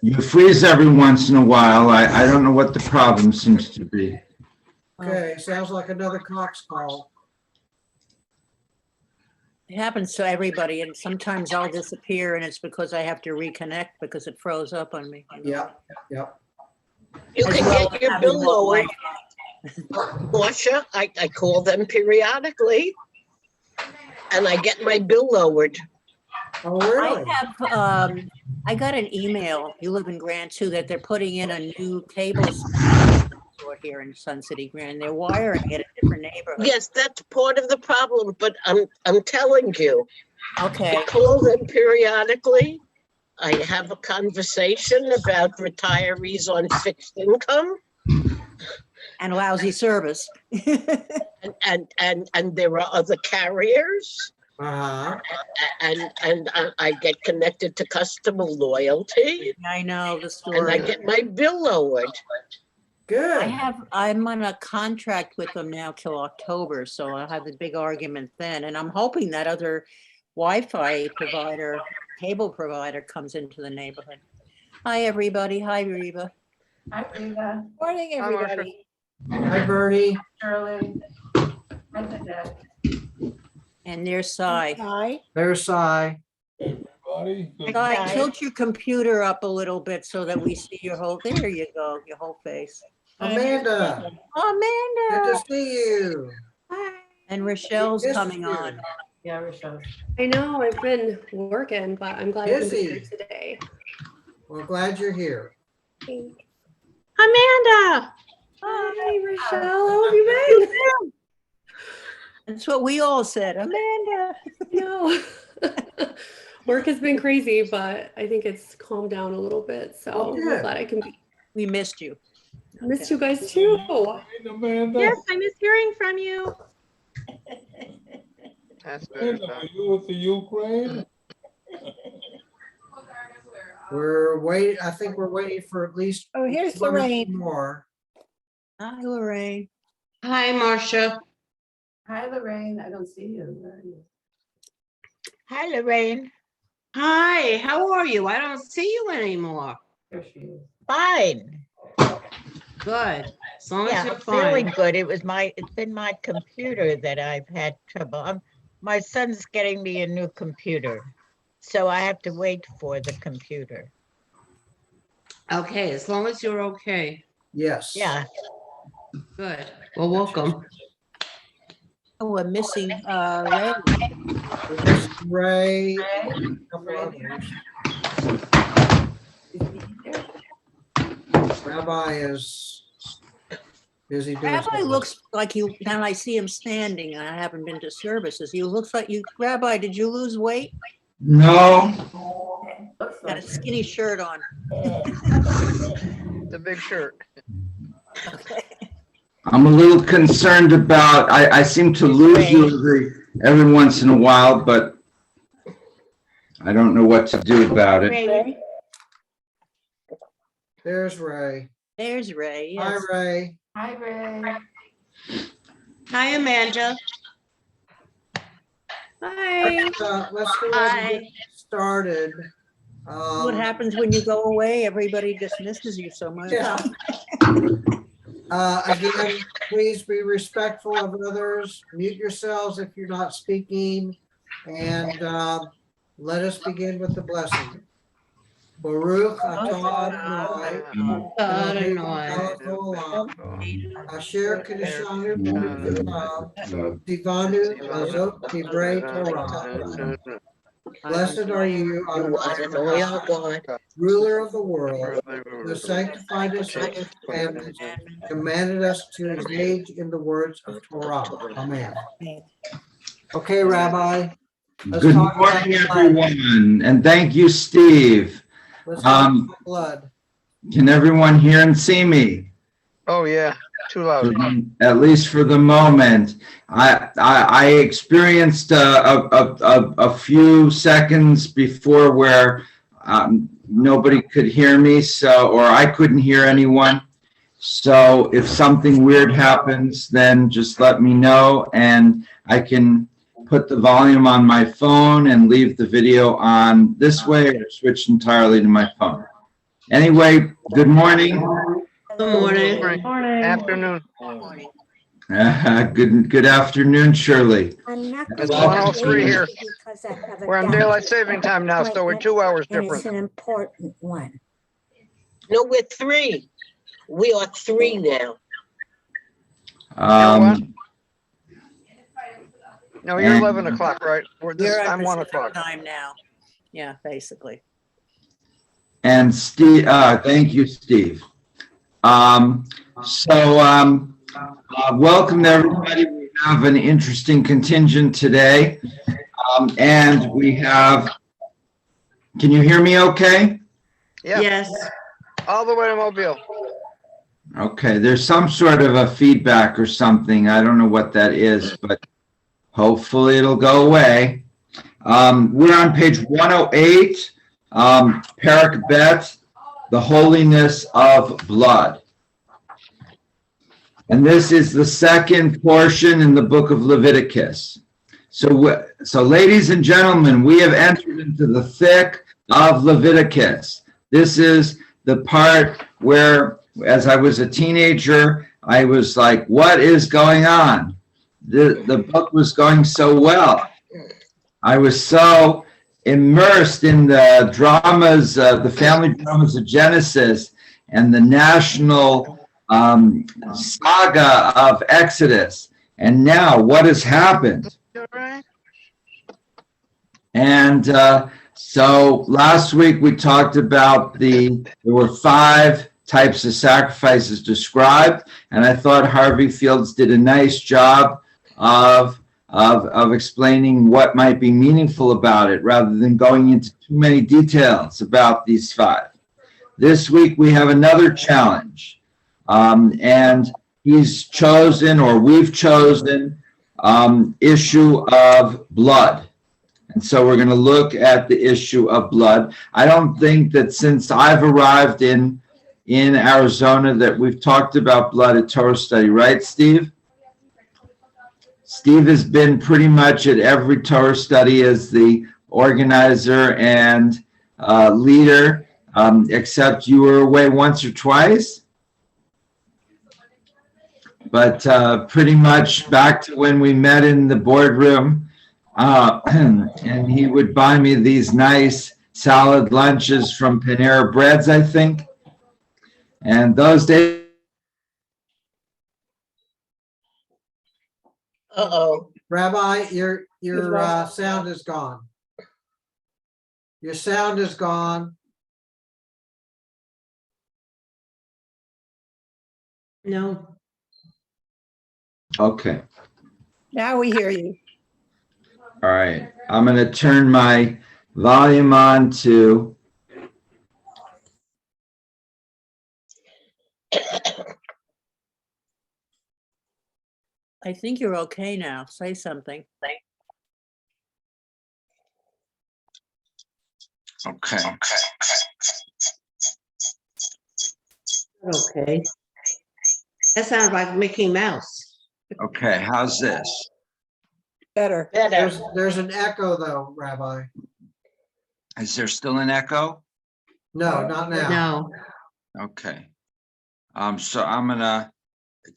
You freeze every once in a while. I don't know what the problem seems to be. Okay, sounds like another Cox call. It happens to everybody, and sometimes I'll disappear, and it's because I have to reconnect because it froze up on me. Yep. You As can well get as your having bill more lowered, Wi-Fi. Portia. I call them periodically, and I get my bill lowered. Oh, really? I got an email, you live in Grand too, that they're putting in a new cable store here in Sun City, Grand. They're wiring it in different neighborhoods. Yes, that's part of the problem, but I'm telling you, Okay, I call them periodically. I have a conversation about retirees on fixed income, and lousy service. and there are other carriers, Uh-huh. and I get connected to customer loyalty, I know the and I story. get my bill lowered. Good. I'm on a contract with them now till October, so I'll have a big argument then. And I'm hoping that other Wi-Fi provider, cable provider comes into the neighborhood. Hi, everybody. Hi, Reba. Hi, Rita. Morning, Hi, Marsha. everybody. Hi, Bernie. Shirley. Hi, Annette. And there's Cy. Hi. There's Cy. Everybody, good Cy, tilt your computer up a little bit so that we see your whole, there you go, your whole face. Amanda. Oh, Good Amanda. to see you. And Rochelle's Missed coming you. on. Yeah, Rochelle. I know I've been working, but I'm glad I can be here Busy. today. Well, glad you're here. Amanda, Hi, Rochelle. How have you been? That's what we all said, Amanda. No. Work has been crazy, but I think it's calmed down a little bit. So Oh, I'm good. glad I can be. We missed you. I missed you guys too. morning, Amanda. Yes, I miss hearing from you. Amanda, are you at the Ukraine? We're waiting. I think we're waiting for at least Oh, here's one or two Lorraine. more. Hi, Lorraine. hi, Marcia. Hi, Lorraine. I don't see you. Where are you? Hi, Lorraine. Hi, how are you? I don't see you anymore. There she is. Fine. Good, as long as Yeah, you're I'm feeling fine. good. It's been my computer that I've had trouble. My son's getting me a new computer, so I have to wait for the computer. Okay, as long as you're okay. Yes. Yeah, Good. Well, welcome. Oh, we're missing Ray. There's Ray. A couple others. Rabbi is busy doing Rabbi something. looks like you, now I see him standing, and I haven't been to services. He looks like you, Rabbi, did you lose weight? No, Looks Got a like skinny shirt on. The big shirt. Okay. I'm a little concerned about, I seem to lose you every once in a while, but I don't know what to do about it. Ray, There's Ray. there's Ray, Hi, yes. Ray. Hi, Ray. Hi, Amanda. Hi. Let's go ahead and get started. What happens when you go away? Everybody dismisses you so much. Yeah. Again, please be respectful of others. Mute yourselves if you're not speaking. And let us begin with the blessing. Baruch atah Adonai, Asher Kedeshanu B'Mitzvotav, Tivanu Lazot Divrei Torah. Blessed are you, our loyal God. ruler of the world, who sanctified us with his commandments, commanded us to engage in the words of Torah. Amen. Okay, Rabbi. Let's Good talk about morning, blood. everyone, and thank you, Steve. Let's talk about blood. Can everyone hear and see me? Oh, yeah, too loud. At least for the moment. I experienced a few seconds before where nobody could hear me, or I couldn't hear anyone. So if something weird happens, then just let me know, and I can put the volume on my phone and leave the video on this way, or switch entirely to my phone. Anyway, good morning. Good morning. Morning. Afternoon. Good afternoon, Shirley. I'm not It's gonna be 1:03 able here. because I have a We're on doctor's daylight saving time now, so we're 2 hours and it's different. an important one. No, we're 3. We are 3 now. No, you're And- 11 o'clock, right? You're I'm at 1 Pacific o'clock. time now. Yeah, basically. And Steve, thank you, Steve. Welcome everybody. We have an interesting contingent today. And we have, can you hear me okay? Yeah, Yes. all the way to Mobile. Okay, there's some sort of a feedback or something. I don't know what that is, but hopefully it'll go away. We're on page 108, Parak Bet, the holiness of blood. And this is the second portion in the book of Leviticus. So ladies and gentlemen, we have entered into the thick of Leviticus. This is the part where, as I was a teenager, I was like, what is going on? The book was going so well. I was so immersed in the dramas, the family dramas of Genesis and the national saga of Exodus. And now what has happened? And so last week we talked about there were 5 types of sacrifices described, and I thought Harvey Fields did a nice job of explaining what might be meaningful about it rather than going into too many details about these 5. This week we have another challenge, and he's chosen, or we've chosen, issue of blood. And so we're going to look at the issue of blood. I don't think that since I've arrived in Arizona that we've talked about blood at Torah study, right, Steve? Steve has been pretty much at every Torah study as the organizer and leader, except you were away once or twice. But pretty much back to when we met in the boardroom, and he would buy me these nice salad lunches from Panera Breads, I think. And those days. Uh-oh. Rabbi, your sound is gone. Your sound is gone. No. Okay. Now we hear you. All right. I'm going to turn my volume on to. I think you're okay now. Say something. Okay. Okay. That sounds like Mickey Mouse. Okay. How's this? Better. There's an echo though, Rabbi. Is there still an echo? No, not now. No. Okay. So I'm going to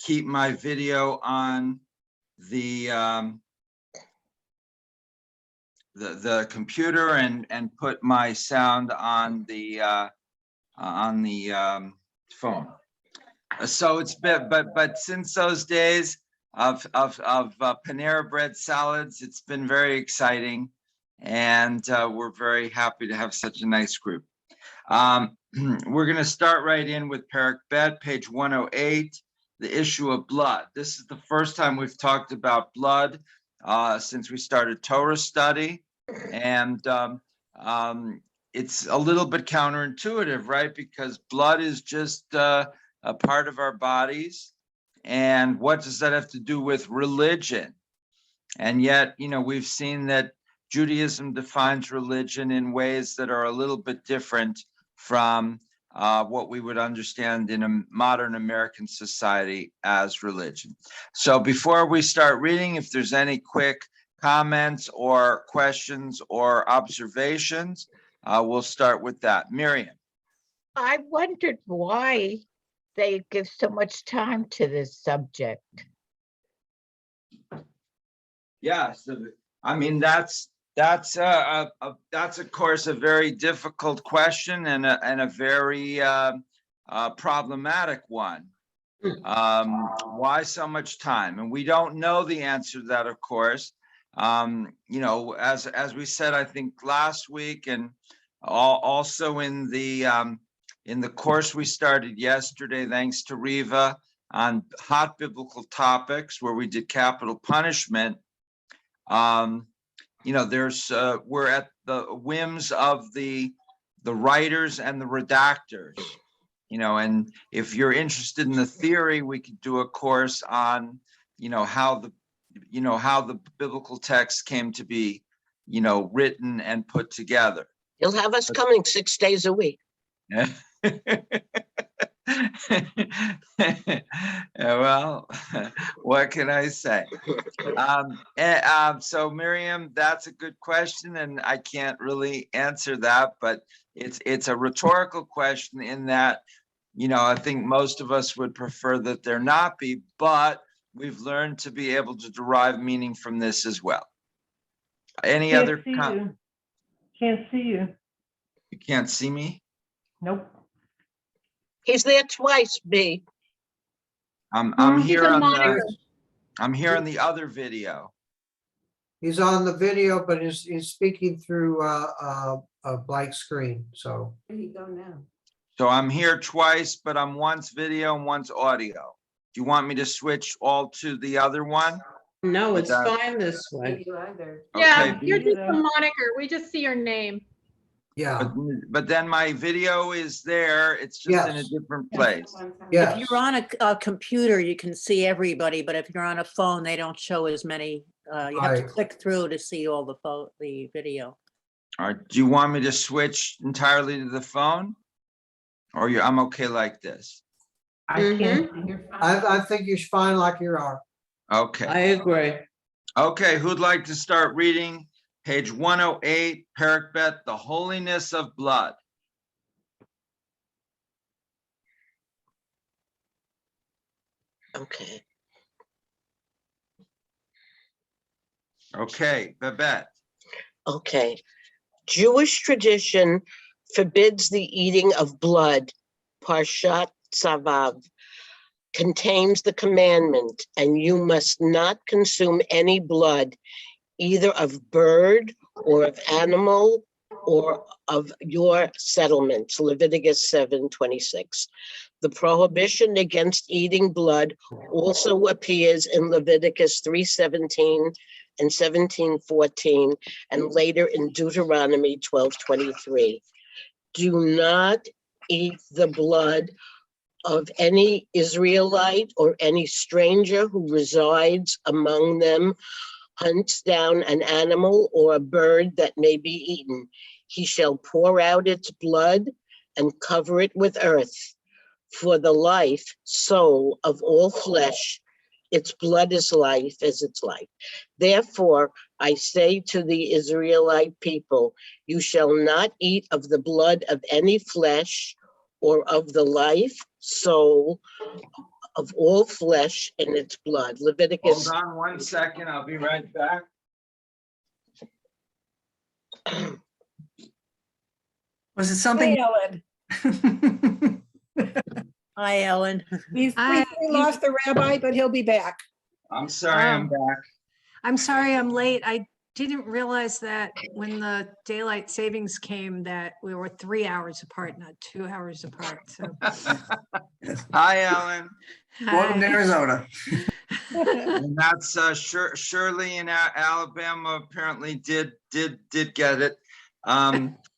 keep my video on the computer and put my sound on the phone. So it's been, but since those days of Panera Bread salads, it's been very exciting, and we're very happy to have such a nice group. We're going to start right in with Parak Bet, page 108, the issue of blood. This is the first time we've talked about blood since we started Torah study, and it's a little bit counterintuitive, right? Because blood is just a part of our bodies, and what does that have to do with religion? And yet, we've seen that Judaism defines religion in ways that are a little bit different from what we would understand in a modern American society as religion. So before we start reading, if there's any quick comments or questions or observations, we'll start with that. Miriam. I wondered why they give so much time to this subject. Yeah, so I mean, that's of course a very difficult question and a very problematic one. Why so much time? And we don't know the answer to that, of course. You know, as we said, I think last week, and also in the course we started yesterday, thanks to Riva, on hot biblical topics where we did capital punishment. You know, we're at the whims of the writers and the redactors. You know, and if you're interested in the theory, we could do a course on, how the biblical text came to be, written and put together. You'll have us coming 6 days a week. Well, what can I say? So Miriam, that's a good question, and I can't really answer that, but it's a rhetorical question in that, I think most of us would prefer that there not be, but we've learned to be able to derive meaning from this as well. Any other comment? Can't see you. You can't see me? Nope. He's there twice, B. I'm here on the other video. He's on the video, but he's speaking through a blank screen, so. Where do you go now? So I'm here twice, but I'm once video and once audio. Do you want me to switch all to the other one? No, it's That- fine this way. You either. Yeah, Okay, you're just a moniker. We just see your name. Yeah, But then my video is there. It's just in a Yes. different place. yeah. If you're on a computer, you can see everybody, but if you're on a phone, they don't show as many. You have to Right. click through to see all the video. All right. Do you want me to switch entirely to the phone? Or I'm okay like this? I can't see. You're fine. I think you're fine like you are. Okay. I agree. Okay, who'd like to start reading? Page 108, Perikbet, the holiness of blood. Okay. Okay, Babette. Okay. Jewish tradition forbids the eating of blood. Parshat Tzavav contains the commandment, and you must not consume any blood, either of bird or of animal or of your settlements. Leviticus 7:26. The prohibition against eating blood also appears in Leviticus 3:17 and 17:14, and later in Deuteronomy 12:23. Do not eat the blood of any Israelite or any stranger who resides among them, hunts down an animal or a bird that may be eaten. He shall pour out its blood and cover it with earth. For the life, soul of all flesh, its blood is life as its life. Therefore, I say to the Israelite people, you shall not eat of the blood of any flesh or of the life, soul of all flesh and its blood. Leviticus. Hold on 1 second, I'll be right back. Was it something? Ellen. Hi, Ellen. We Hi. lost the rabbi, but he'll be back. I'm sorry, I'm back. I'm sorry I'm late. I didn't realize that when the daylight savings came that we were 3 hours apart, not 2 hours apart. So Hi, Alan. Welcome to Arizona. And that's Shirley in Alabama apparently did get it.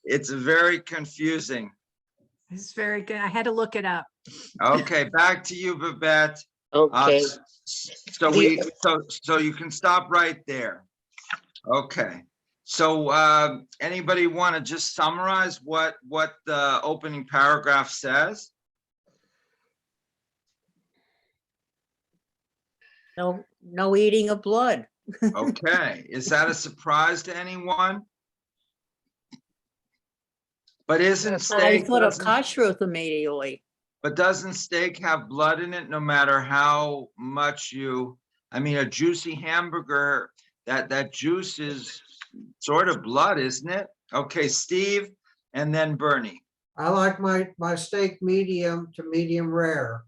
It's very confusing. it's very good. I had to look it up. Okay, back to you, Babette. Okay. So you can stop right there. Okay. So anybody want to just summarize what the opening paragraph says? No eating of blood. Okay. Is that a surprise to anyone? But isn't I steak, thought of doesn't- kashrut immediately. but doesn't steak have blood in it no matter how much I mean, a juicy hamburger, that juice is sort of blood, isn't it? Okay, Steve, and then Bernie. I like my steak medium to medium rare.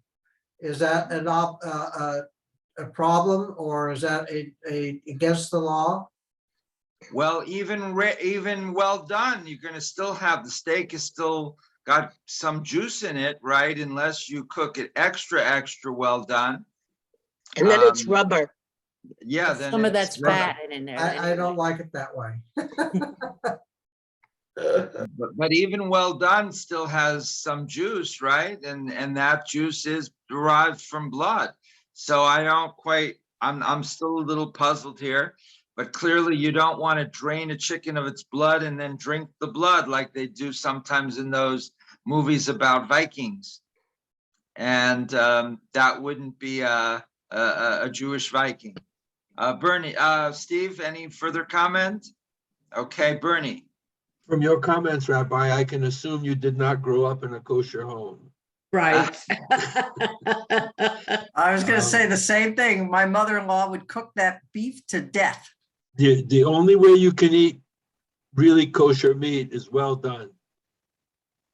Is that a problem, or is that against the law? Well, even well done, you're gonna still have, the steak is still got some juice in it, right? Unless you cook it extra well done. And then it's Um, rubber. Yeah, then Some of it's that's rubber. fat in there. I don't anyway. like it that way. But even well done still has some juice, right? And that juice is derived from blood. So I don't quite, I'm still a little puzzled here. But clearly you don't want to drain a chicken of its blood and then drink the blood like they do sometimes in those movies about Vikings. And that wouldn't be a Jewish Viking. Bernie, Steve, any further comment? Okay, Bernie. From your comments, Rabbi, I can assume you did not grow up in a kosher home. Right. I was gonna say the same thing. My mother-in-law would cook that beef to death. The only way you can eat really kosher meat is well done.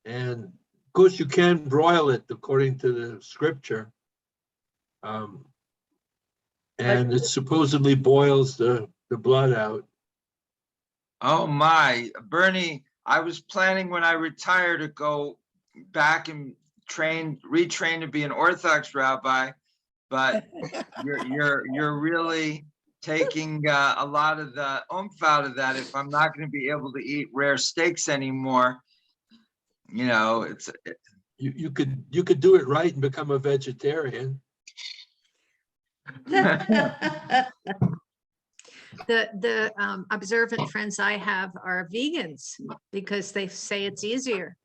And of course, you can broil it according to the scripture. And it supposedly boils the blood out. Oh my, Bernie, I was planning when I retire to go back and retrain to be an Orthodox rabbi, but you're really taking a lot of the oomph out of that. If I'm not going to be able to eat rare steaks anymore, you know, You could do it right and become a vegetarian. The observant friends I have are vegans because they say it's easier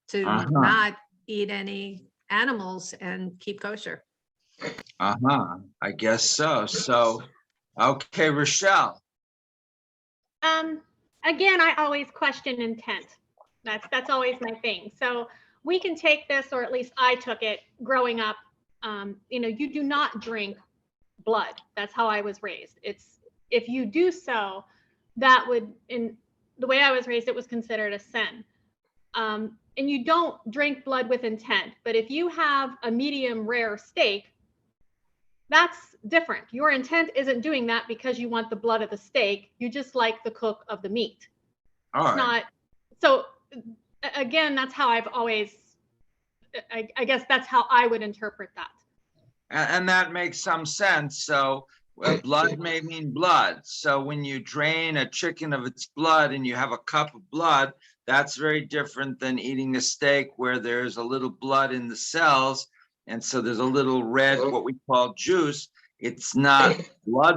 to not eat any animals and keep kosher. I guess so. So, okay, Rochelle. Again, I always question intent. That's always my thing. So we can take this, or at least I took it growing up. You do not drink blood. That's how I was raised. If you do so, that would, in the way I was raised, it was considered a sin. And you don't drink blood with intent. But if you have a medium rare steak, that's different. Your intent isn't doing that because you want the blood of the steak. You just like the cook of the meat. All It's not. So again, that's how I've always, I guess that's how I would interpret that. And that makes some sense. So blood may mean blood. So when you drain a chicken of its blood and you have a cup of blood, that's very different than eating a steak where there's a little blood in the cells. And so there's a little red, what we call juice. It's not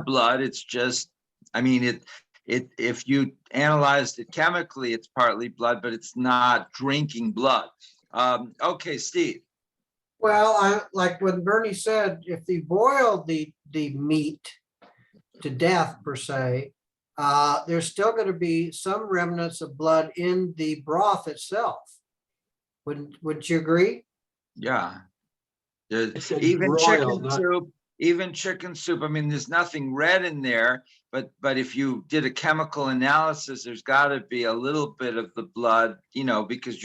blood. It's just, I mean, if you analyzed it chemically, it's partly blood, but it's not drinking blood. Okay, Steve. Well, like when Bernie said, if you boil the meat to death per se, there's still going to be some remnants of blood in the broth itself. Wouldn't you agree? Yeah. Even chicken soup. I mean, there's nothing red in there, but if you did a chemical analysis, there's got to be a little bit of the blood, because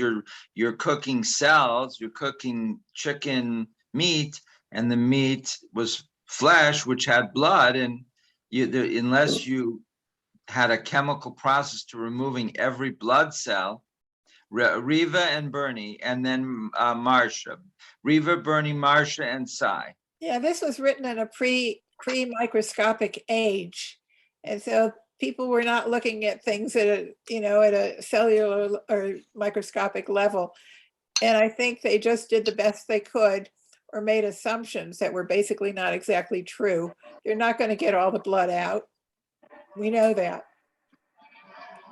you're cooking cells, you're cooking chicken meat, and the meat was flesh, which had blood, and unless you had a chemical process to removing every blood cell. Riva and Bernie, and then Marcia. Riva, Bernie, Marcia, and Cy. Yeah, this was written in a pre-microscopic age. And so people were not looking at things at a cellular or microscopic level. And I think they just did the best they could or made assumptions that were basically not exactly true. They're not going to get all the blood out. We know that.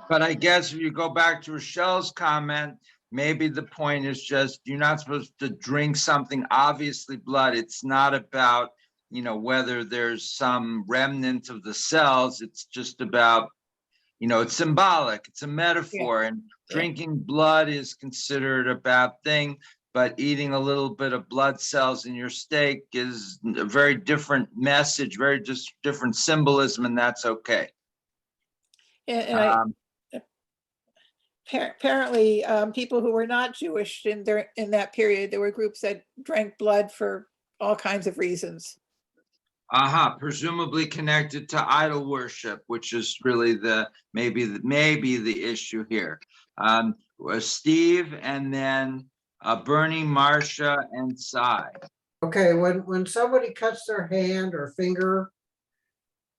But I guess if you go back to Rochelle's comment, maybe the point is just you're not supposed to drink something obviously blood. It's not about, whether there's some remnant of the cells. It's just about, it's symbolic. It's a metaphor. And drinking blood is considered a bad thing, but eating a little bit of blood cells in your steak is a very different message, very just different symbolism, and that's okay. And apparently, people who were not Jewish in that period, there were groups that drank blood for all kinds of reasons. Presumably connected to idol worship, which is really maybe the issue here. Steve, and then Bernie, Marcia, and Cy. Okay, when somebody cuts their hand or finger,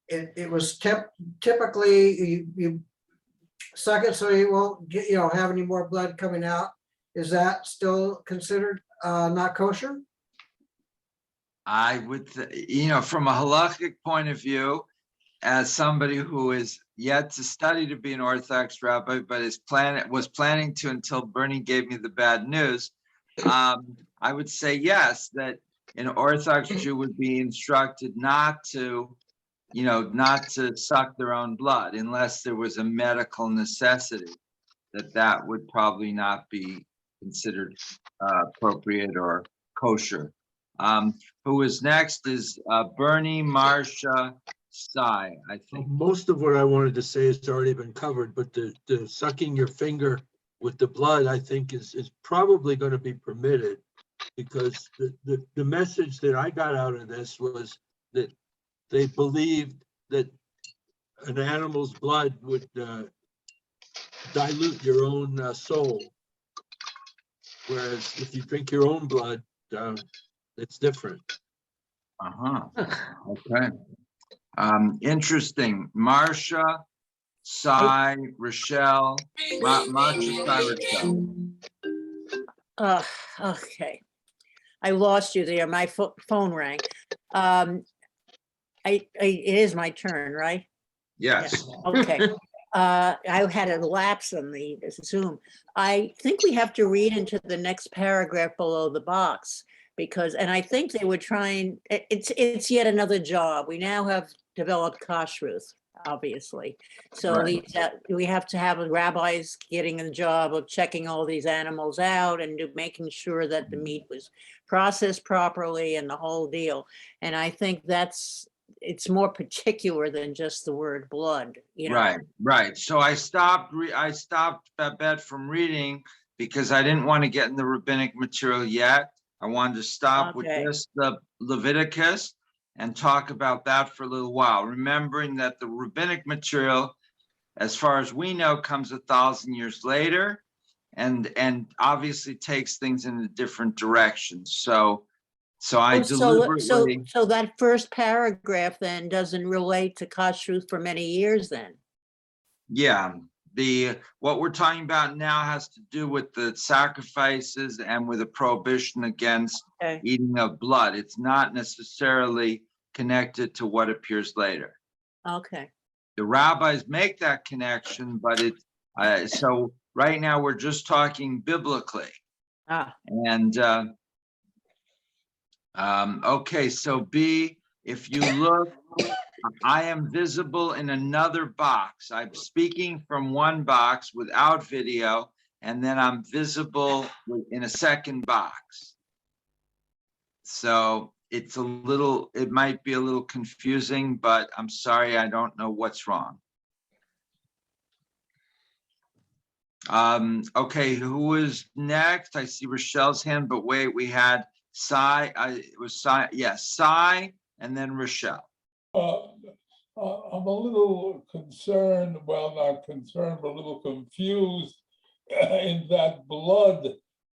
it was typically you suck it so you won't get, have any more blood coming out. Is that still considered not kosher? I would, from a halakhic point of view, as somebody who is yet to study to be an Orthodox rabbi, but was planning to until Bernie gave me the bad news, I would say yes, that an Orthodox Jew would be instructed not to suck their own blood unless there was a medical necessity, that would probably not be considered appropriate or kosher. Who is next is Bernie, Marcia, Cy, I think. Most of what I wanted to say has already been covered, but the sucking your finger with the blood, I think is probably going to be permitted, because the message that I got out of this was that they believed that an animal's blood would dilute your own soul. Whereas if you drink your own blood, it's different. Okay. Interesting. Marcia, Cy, Rochelle, Marcia, Cy, Rochelle. Okay. I lost you there. My phone rang. It is my turn, right? Yes. Okay. I had a lapse on the Zoom. I think we have to read into the next paragraph below the box, and I think they were trying, it's yet another job. We now have developed kashrut, obviously. So Right. we have to have rabbis getting a job of checking all these animals out and making sure that the meat was processed properly and the whole deal. And I think it's more particular than just the word blood, Right. So I stopped Babette from reading because I didn't want to get in the rabbinic material yet. I wanted to stop with just the Leviticus and talk about that for a little while, remembering that the rabbinic material, as far as we know, comes 1,000 years later, and obviously takes things in a different direction. So I deliberately. So that first paragraph then doesn't relate to kashrut for many years then? Yeah, what we're talking about now has to do with the sacrifices and with a prohibition against eating of blood. It's not necessarily connected to what appears later. Okay. The rabbis make that connection, but so right now we're just talking biblically. And okay, so B, if you look, I am visible in another box. I'm speaking from one box without video, and then I'm visible in a second box. So it might be a little confusing, but I'm sorry, I don't know what's wrong. Okay, who is next? I see Rochelle's hand, but wait, we had Cy, it was Cy, yes, Cy, and then Rochelle. I'm a little concerned, well, not concerned, but a little confused in that blood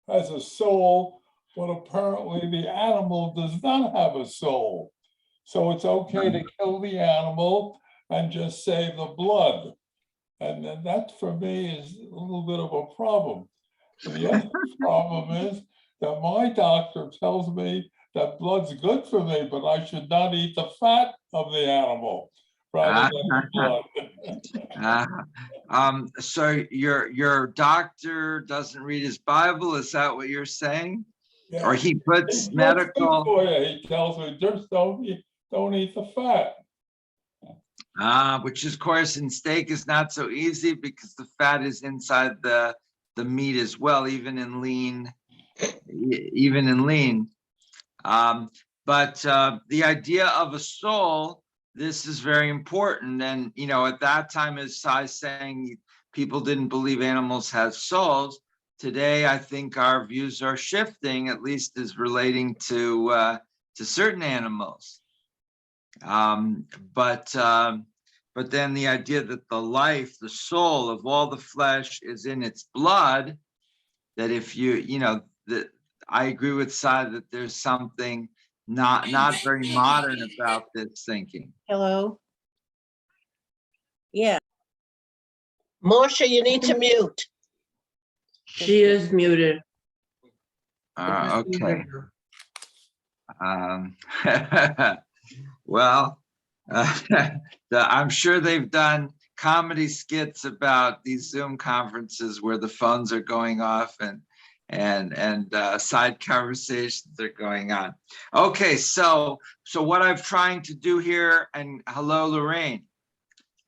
has a soul, but apparently the animal does not have a soul. So it's okay to kill the animal and just save the blood. And then that for me is a little bit of a problem. The other problem is that my doctor tells me that blood's good for me, but I should not eat the fat of the animal rather than the blood. So your doctor doesn't read his Bible? Is that what you're saying? Yeah. Or he puts medical? He tells me just don't eat the fat. Which is, of course, in steak is not so easy because the fat is inside the the meat as well, even in lean, even in lean. But the idea of a soul, this is very important. And, you know, at that time, as Sai's saying, people didn't believe animals had souls. Today, I think our views are shifting, at least as relating to certain animals. But then the idea that the life, the soul of all the flesh is in its blood, that if you know, that I agree with Sai that there's something not very modern about this thinking. Hello? Yeah. Marcia, you need to mute. She is muted. Okay. Well, I'm sure they've done comedy skits about these Zoom conferences where the phones are going off and side conversations are going on. Okay, so what I'm trying to do here, and hello, Lorraine.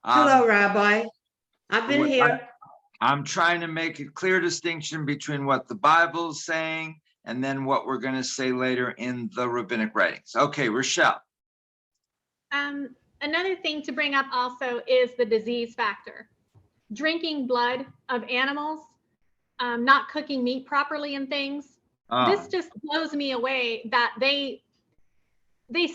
Hello, Rabbi. I've been here. I'm trying to make a clear distinction between what the Bible is saying and then what we're going to say later in the rabbinic writings. Okay, Rochelle. Another thing to bring up also is the disease factor. Drinking blood of animals, not cooking meat properly and things. This just blows me away that they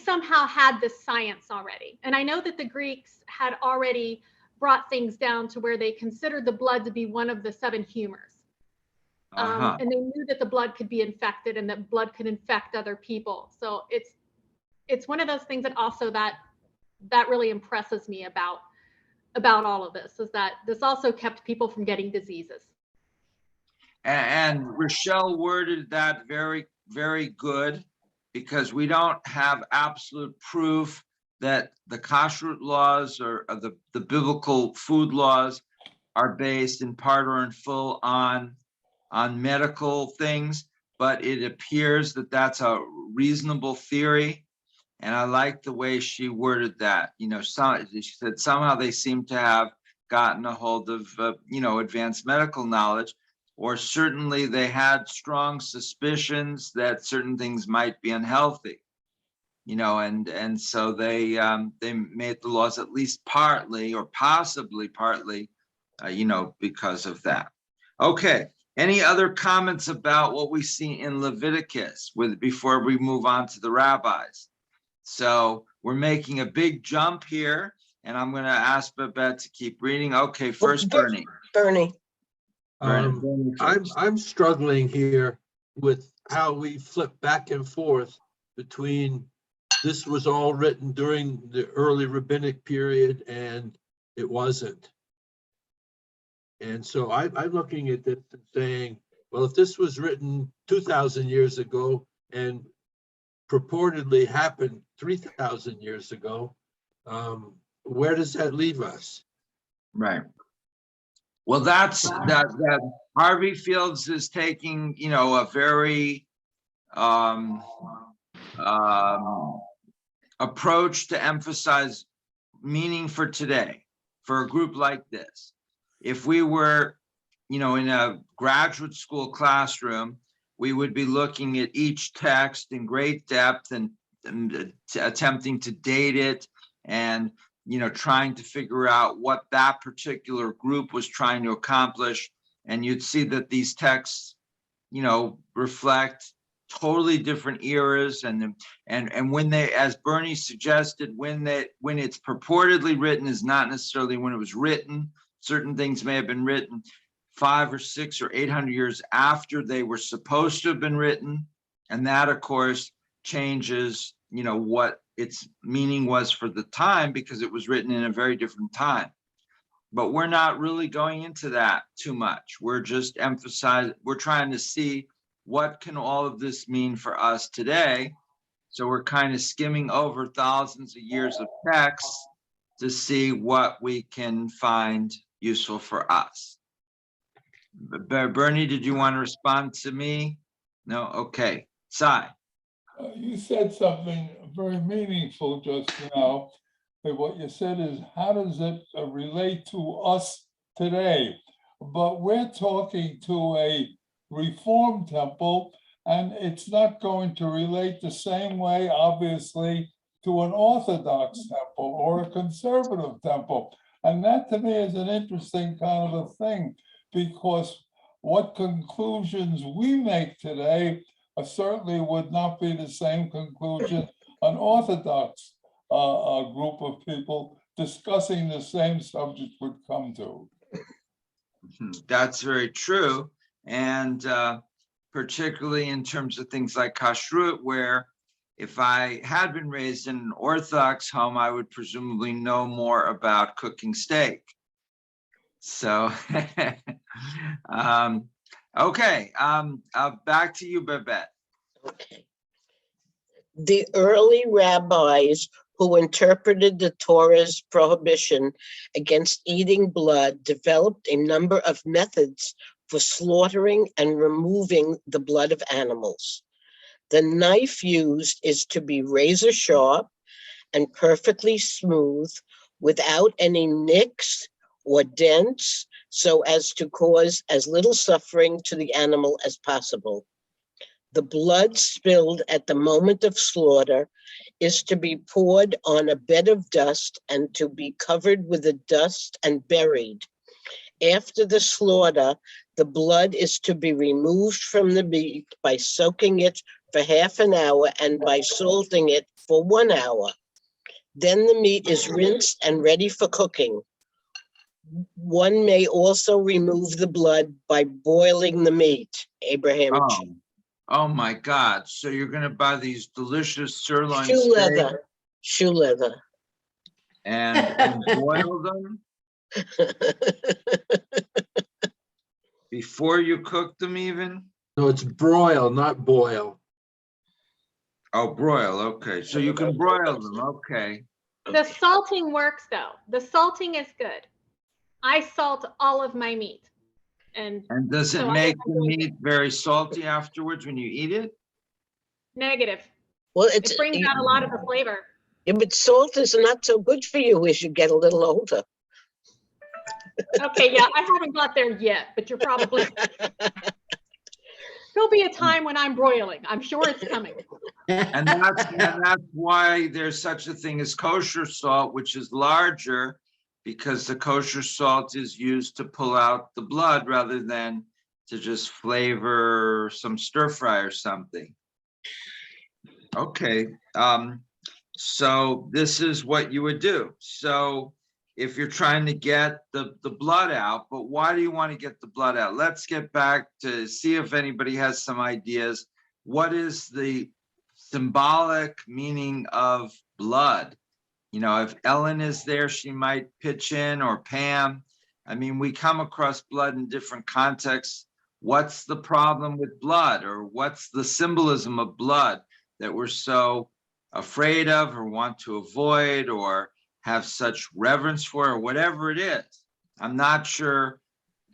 somehow had this science already. And I know that the Greeks had already brought things down to where they considered the blood to be one of the 7 humors. And they knew that the blood could be infected and that blood could infect other people. So it's one of those things that also that really impresses me about all of this, is that this also kept people from getting diseases. And Rochelle worded that very, very good, because we don't have absolute proof that the kashrut laws or the biblical food laws are based in part or in full on medical things, but it appears that that's a reasonable theory. And I like the way she worded that. You know, she said somehow they seem to have gotten a hold of, you know, advanced medical knowledge, or certainly they had strong suspicions that certain things might be unhealthy. You know, and so they made the laws at least partly or possibly partly, you know, because of that. Okay. Any other comments about what we see in Leviticus before we move on to the rabbis? So we're making a big jump here, and I'm going to ask Babette to keep reading. Okay, first Bernie. Bernie. I'm struggling here with how we flip back and forth between this was all written during the early rabbinic period and it wasn't. And so I'm looking at this and saying, well, if this was written 2,000 years ago and purportedly happened 3,000 years ago, where does that leave us? Right. Well, that Harvey Fields is taking, you know, a very approach to emphasize meaning for today, for a group like this. If we were, you know, in a graduate school classroom, we would be looking at each text in great depth and attempting to date it and, you know, trying to figure out what that particular group was trying to accomplish. And you'd see that these texts, you know, reflect totally different eras, and when they, as Bernie suggested, when it's purportedly written is not necessarily when it was written. Certain things may have been written 500 or 600 or 800 years after they were supposed to have been written, and that, of course, changes, you know, what its meaning was for the time, because it was written in a very different time. But we're not really going into that too much. We're just we're trying to see what can all of this mean for us today. So we're kind of skimming over thousands of years of text to see what we can find useful for us. Bernie, did you want to respond to me? No? Okay. Sai. You said something very meaningful just now. That what you said is, how does it relate to us today? but we're talking to a Reform temple, and it's not going to relate the same way, obviously, to an Orthodox temple or a conservative temple. And that to me is an interesting kind of a thing, because what conclusions we make today certainly would not be the same conclusion an Orthodox group of people discussing the same subject would come to. That's very true. And particularly in terms of things like kashrut, where if I had been raised in an Orthodox home, I would presumably know more about cooking steak. So, okay, back to you, Babette. Okay. The early rabbis who interpreted the Torah's prohibition against eating blood developed a number of methods for slaughtering and removing the blood of animals. The knife used is to be razor sharp and perfectly smooth without any nicks or dents, so as to cause as little suffering to the animal as possible. The blood spilled at the moment of slaughter is to be poured on a bed of dust and to be covered with the dust and buried. After the slaughter, the blood is to be removed from the meat by soaking it for half an hour and by salting it for 1 hour. Then the meat is rinsed and ready for cooking. One may also remove the blood by boiling the meat. Abraham. Oh my God. So you're going to buy these delicious sirloin Shoe steaks leather. Shoe leather. and boil them before you cook them even? No, it's broil, not boil. Oh, broil. Okay. So you can broil them. Okay. The salting works though. The salting is good. I salt all of my meat. And does it so make the meat very salty afterwards when you eat it? Negative. Well, It brings out a lot of the flavor. Yeah, but salt is not so good for you as you get a little older. Okay, yeah, I haven't got there yet, but you're probably. There'll be a time when I'm broiling. I'm sure it's coming. And that's why there's such a thing as kosher salt, which is larger, because the kosher salt is used to pull out the blood rather than to just flavor some stir fry or something. Okay, so this is what you would do. So if you're trying to get the blood out, but why do you want to get the blood out? Let's get back to see if anybody has some ideas. What is the symbolic meaning of blood? You know, if Ellen is there, she might pitch in, or Pam. I mean, we come across blood in different contexts. What's the problem with blood, or what's the symbolism of blood that we're so afraid of or want to avoid or have such reverence for, or whatever it is? I'm not sure,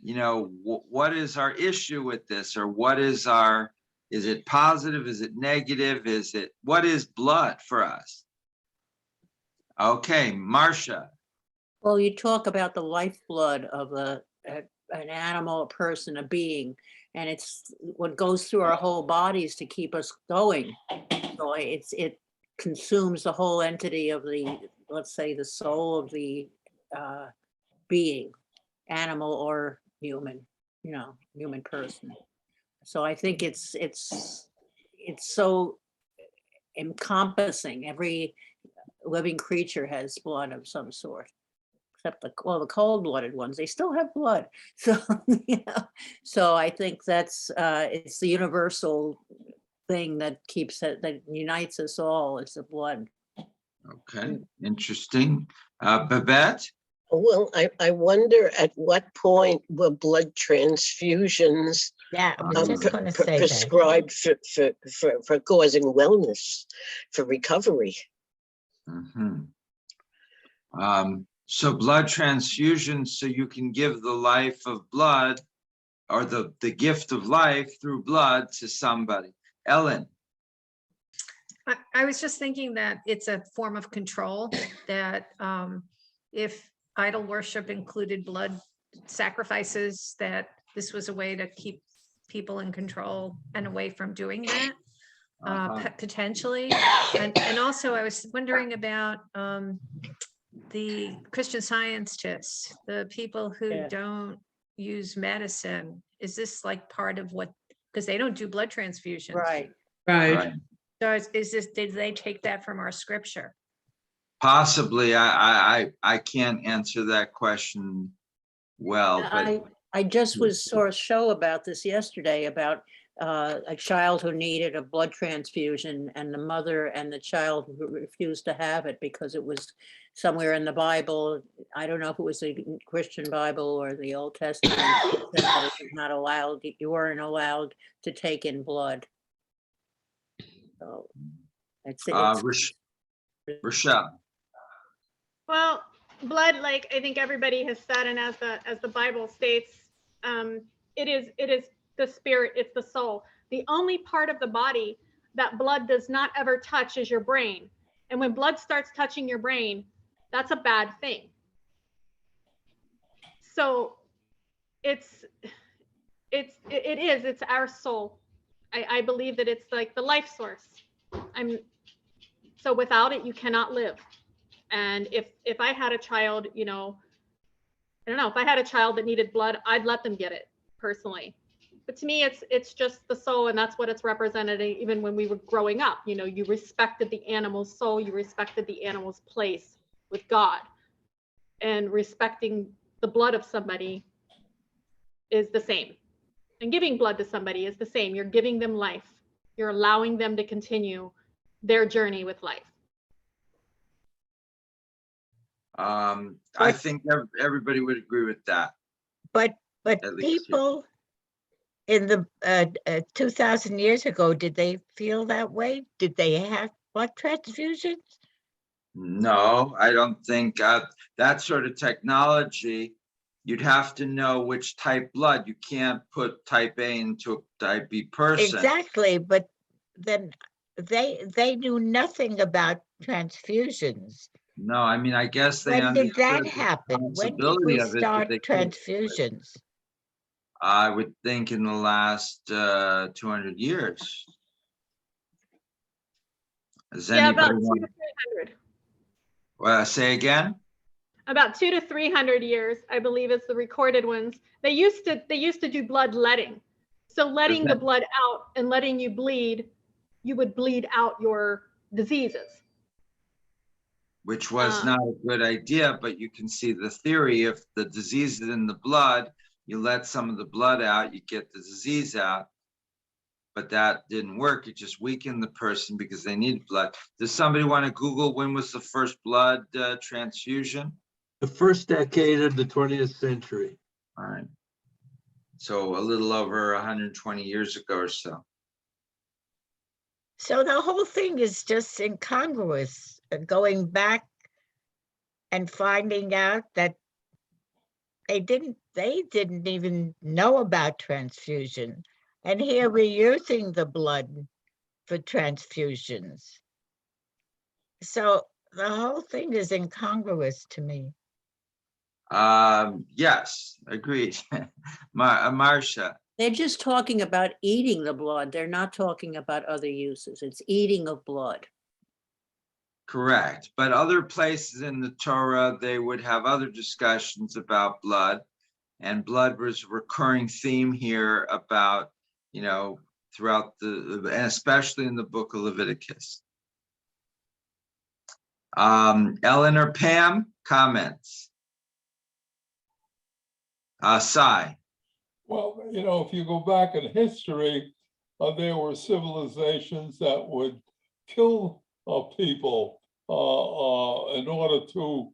you know, what is our issue with this, or what is our, is it positive? Is it negative? What is blood for us? Okay, Marcia. Well, you talk about the lifeblood of an animal, a person, a being, and it's what goes through our whole bodies to keep us going. So it consumes the whole entity of the, let's say, the soul of the being, animal or human, you know, human person. So I think it's so encompassing. Every living creature has blood of some sort, except the cold-blooded ones. They still have blood. So, you know, so I think that's it's the universal thing that keeps it, that unites us all. It's the blood. Okay, interesting. Babette? Well, I wonder at what point were blood transfusions prescribed for causing wellness, for recovery? Mm-hmm. So blood transfusions, so you can give the life of blood, or the gift of life through blood to somebody. Ellen? I was just thinking that it's a form of control, that if idol worship included blood sacrifices, that this was a way to keep people in control and away from doing that, potentially. And also I was wondering about the Christian Scientists, the people who Yeah. don't use medicine. Is this like part of what, because they don't do blood transfusions. Right. Right. So is this, did they take that from our scripture? Possibly. I can't answer that question well, but I just saw a show about this yesterday about a child who needed a blood transfusion, and the mother and the child who refused to have it because it was somewhere in the Bible. I don't know if it was the Christian Bible or the Old Testament. It said that it was not allowed, you weren't allowed to take in blood. So it's Rochelle. Well, blood, like I think everybody has said, and as the Bible states, it is the spirit, it's the soul. The only part of the body that blood does not ever touch is your brain. And when blood starts touching your brain, that's a bad thing. So it's our soul. I believe that it's like the life source. So without it, you cannot live. And if I had a child, you know, I don't know, if I had a child that needed blood, I'd let them get it personally. But to me, it's just the soul, and that's what it's represented. Even when we were growing up, you know, you respected the animal's soul, you respected the animal's place with God, and respecting the blood of somebody is the same. And giving blood to somebody is the same. You're giving them life. You're allowing them to continue their journey with life. I think everybody would agree with that. But At least, people in the 2,000 years ago, did they feel that way? Did they have blood transfusions? No, I don't think that sort of technology, you'd have to know which type blood. You can't put type A into a type B person. Exactly, but then they knew nothing about transfusions. No, I mean, I guess they When did that understood the happen? When did possibility we of it, but start they couldn't. transfusions? I would think in the last 200 years. Does Yeah, about anybody 200 want to 300. say again? About 200 to 300 years, I believe, is the recorded ones. They used to do bloodletting. So letting the blood out and letting you bleed, you would bleed out your diseases. Which was not a good idea, but you can see the theory. If the disease is in the blood, you let some of the blood out, you get the disease out. But that didn't work. It just weakened the person because they needed blood. Does somebody want to Google when was the first blood transfusion? The first decade of the 20th century. All right. So a little over 120 years ago or so. So the whole thing is just incongruous, going back and finding out that they didn't even know about transfusion. And here we're using the blood for transfusions. So the whole thing is incongruous to me. Yes, agreed. Marcia. They're just talking about eating the blood. They're not talking about other uses. It's eating of blood. Correct. But other places in the Torah, they would have other discussions about blood. And blood was a recurring theme here about, you know, throughout and especially in the book of Leviticus. Ellen or Pam, comments? Sai. Well, you know, if you go back in history, there were civilizations that would kill people in order to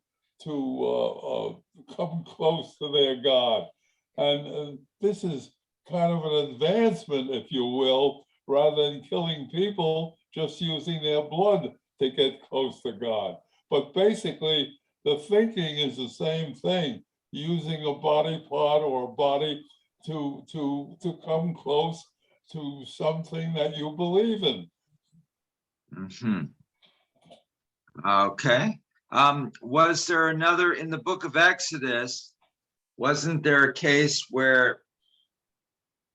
come close to their God. And this is kind of an advancement, if you will, rather than killing people, just using their blood to get close to God. But basically, the thinking is the same thing, using a body part or a body to come close to something that you believe in. Mm-hmm. Okay. Was there another in the book of Exodus? wasn't there a case where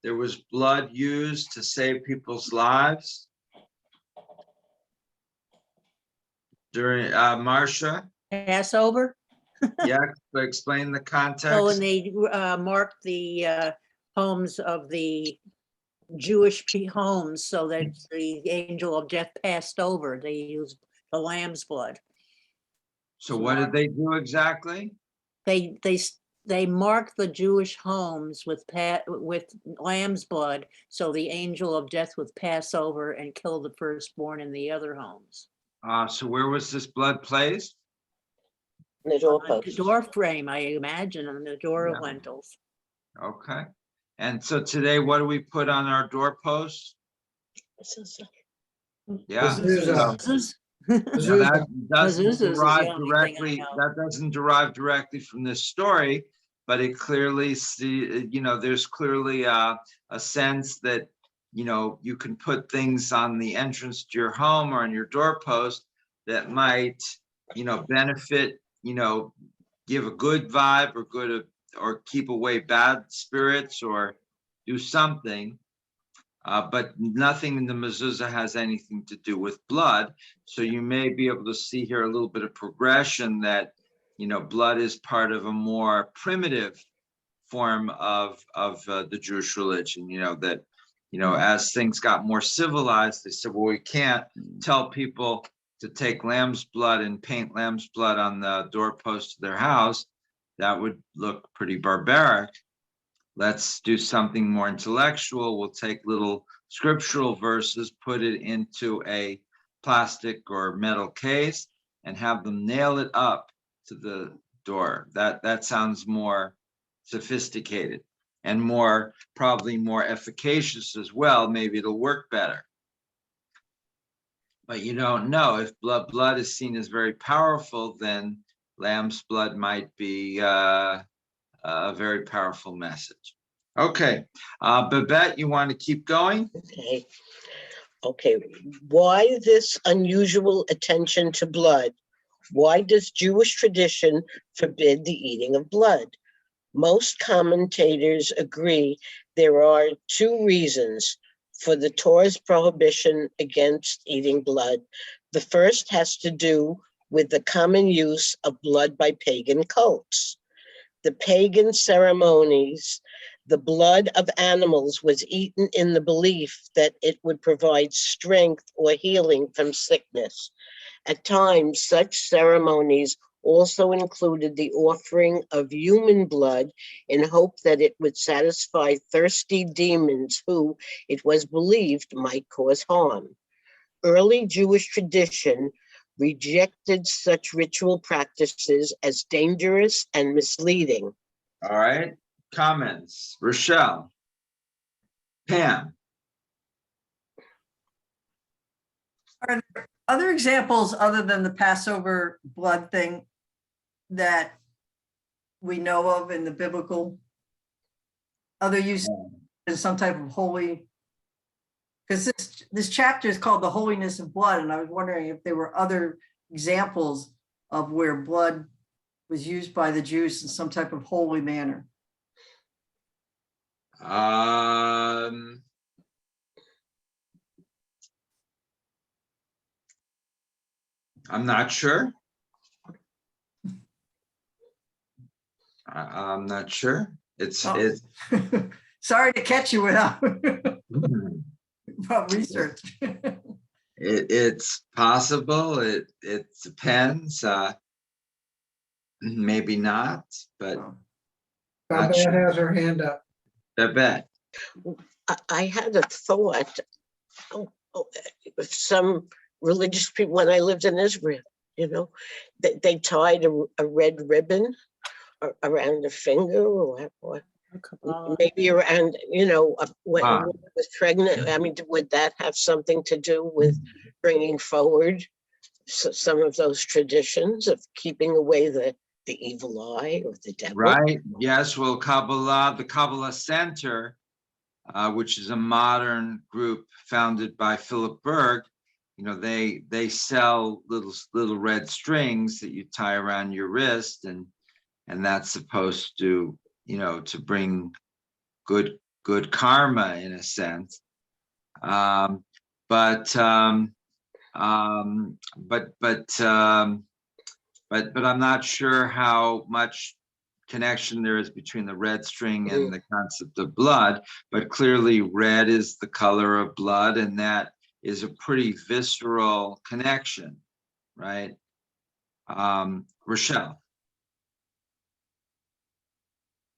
there was blood used to save people's lives? During, Marcia? Passover? Yeah, explain the So context. when they marked the homes of the Jewish homes so that the angel of death passed over, they used the lamb's blood. So what did they do exactly? They marked the Jewish homes with lamb's blood, so the angel of death would pass over and kill the firstborn in the other homes. So where was this blood placed? The On doorpost. the door frame, I imagine, on the door Yeah. lintels. Okay. And so today, what do we put on our doorposts? Yeah. Mezuzah. Mezuzahs? Now that doesn't Mezuzahs is the derive only thing I directly, know. that doesn't derive directly from this story, but it clearly there's clearly a sense that, you can put things on the entrance to your home or on your doorpost that might, benefit, give a good vibe or keep away bad spirits or do something. But nothing in the mezuzah has anything to do with blood. So you may be able to see here a little bit of progression that, blood is part of a more primitive form of the Jewish religion, that, as things got more civilized, they said, well, we can't tell people to take lamb's blood and paint lamb's blood on the doorpost of their house. That would look pretty barbaric. Let's do something more intellectual. We'll take little scriptural verses, put it into a plastic or metal case, and have them nail it up to the door. That sounds more sophisticated and probably more efficacious as well. Maybe it'll work better. But you don't know. If blood is seen as very powerful, then lamb's blood might be a very powerful message. Okay, Babette, you want to keep going? Okay. Why this unusual attention to blood? Why does Jewish tradition forbid the eating of blood? Most commentators agree there are two reasons for the Torah's prohibition against eating blood. The first has to do with the common use of blood by pagan cults. The pagan ceremonies, the blood of animals was eaten in the belief that it would provide strength or healing from sickness. At times, such ceremonies also included the offering of human blood in hope that it would satisfy thirsty demons who, it was believed, might cause harm. Early Jewish tradition rejected such ritual practices as dangerous and misleading. All right, comments. Rochelle, Pam. Are there other examples other than the Passover blood thing that we know of in the biblical? Other use in some type of holy? Because this chapter is called the holiness of blood, and I was wondering if there were other examples of where blood was used by the Jews in some type of holy manner. I'm not sure. I'm not sure. It's sorry to catch you without research. It's possible. It depends. Maybe not, but Babette has her hand up. Babette. I had a thought. Some religious people, when I lived in Israel, they tied a red ribbon around a finger or maybe around, when a woman was pregnant. I mean, would that have something to do with bringing forward some of those traditions of keeping away the evil eye or the devil? Right. Yes. Well, the Kabbalah Center, which is a modern group founded by Philip Berg, they sell little red strings that you tie around your wrist, and that's supposed to to bring good karma in a sense. But I'm not sure how much connection there is between the red string and the concept of blood, but clearly red is the color of blood, and that is a pretty visceral connection, right? Rochelle.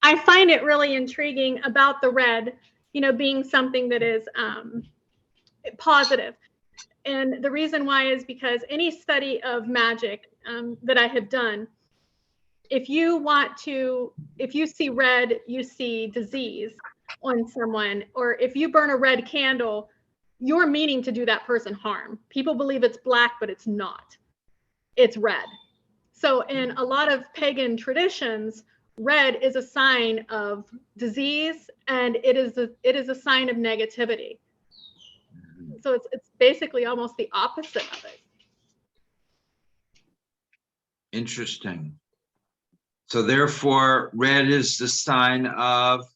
I find it really intriguing about the red, being something that is positive. And the reason why is because any study of magic that I have done, if you see red, you see disease on someone, or if you burn a red candle, you're meaning to do that person harm. People believe it's black, but it's not. It's red. So in a lot of pagan traditions, red is a sign of disease, and it is a sign of negativity. So it's basically almost the opposite of it. Interesting. So therefore, red is the sign of?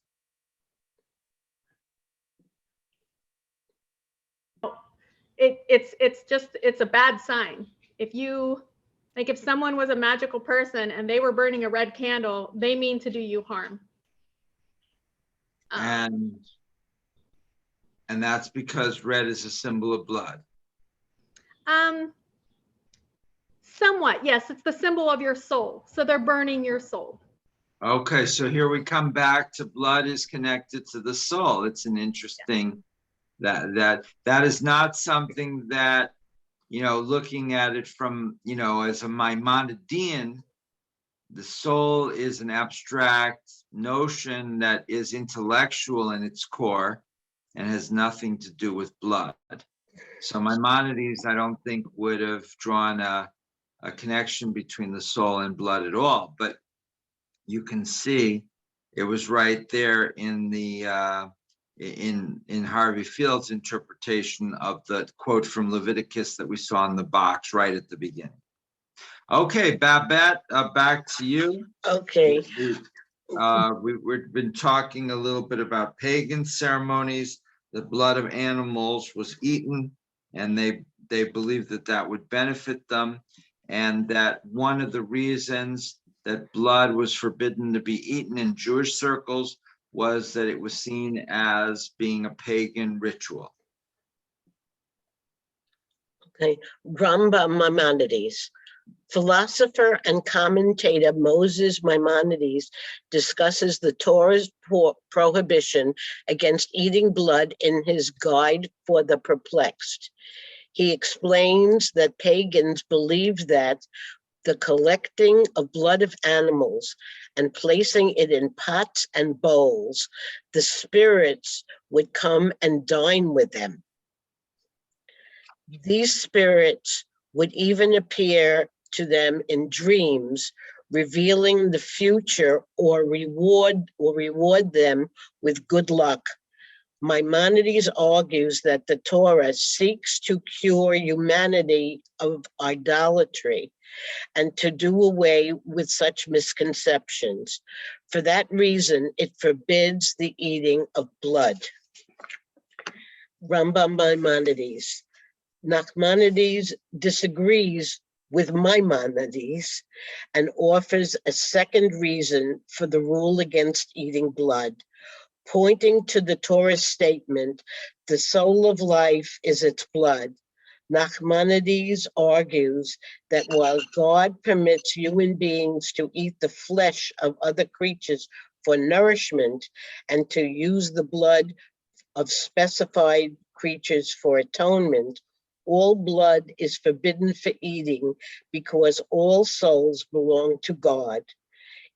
It's a bad sign. If someone was a magical person and they were burning a red candle, they mean to do you harm. And that's because red is a symbol of blood. Somewhat, yes. It's the symbol of your soul. So they're burning your soul. Okay, so here we come back to blood is connected to the soul. It's an interesting, that is not something that, looking at it from, as a Maimonidean, the soul is an abstract notion that is intellectual in its core and has nothing to do with blood. So Maimonides, I don't think, would have drawn a connection between the soul and blood at all. But you can see it was right there in the in Harvey Field's interpretation of the quote from Leviticus that we saw in the box right at the beginning. Okay, Babette, back to you. Okay. We've been talking a little bit about pagan ceremonies. The blood of animals was eaten, and they believed that would benefit them, and that one of the reasons that blood was forbidden to be eaten in Jewish circles was that it was seen as being a pagan ritual. Okay, Rambam Maimonides. Philosopher and commentator Moses Maimonides discusses the Torah's prohibition against eating blood in his Guide for the Perplexed. He explains that pagans believed that the collecting of blood of animals and placing it in pots and bowls, the spirits would come and dine with them. These spirits would even appear to them in dreams, revealing the future or reward them with good luck. Maimonides argues that the Torah seeks to cure humanity of idolatry and to do away with such misconceptions. For that reason, it forbids the eating of blood. Rambam Maimonides. Nachmanides disagrees with Maimonides and offers a second reason for the rule against eating blood, pointing to the Torah statement, the soul of life is its blood. Nachmanides argues that while God permits human beings to eat the flesh of other creatures for nourishment and to use the blood of specified creatures for atonement, all blood is forbidden for eating because all souls belong to God.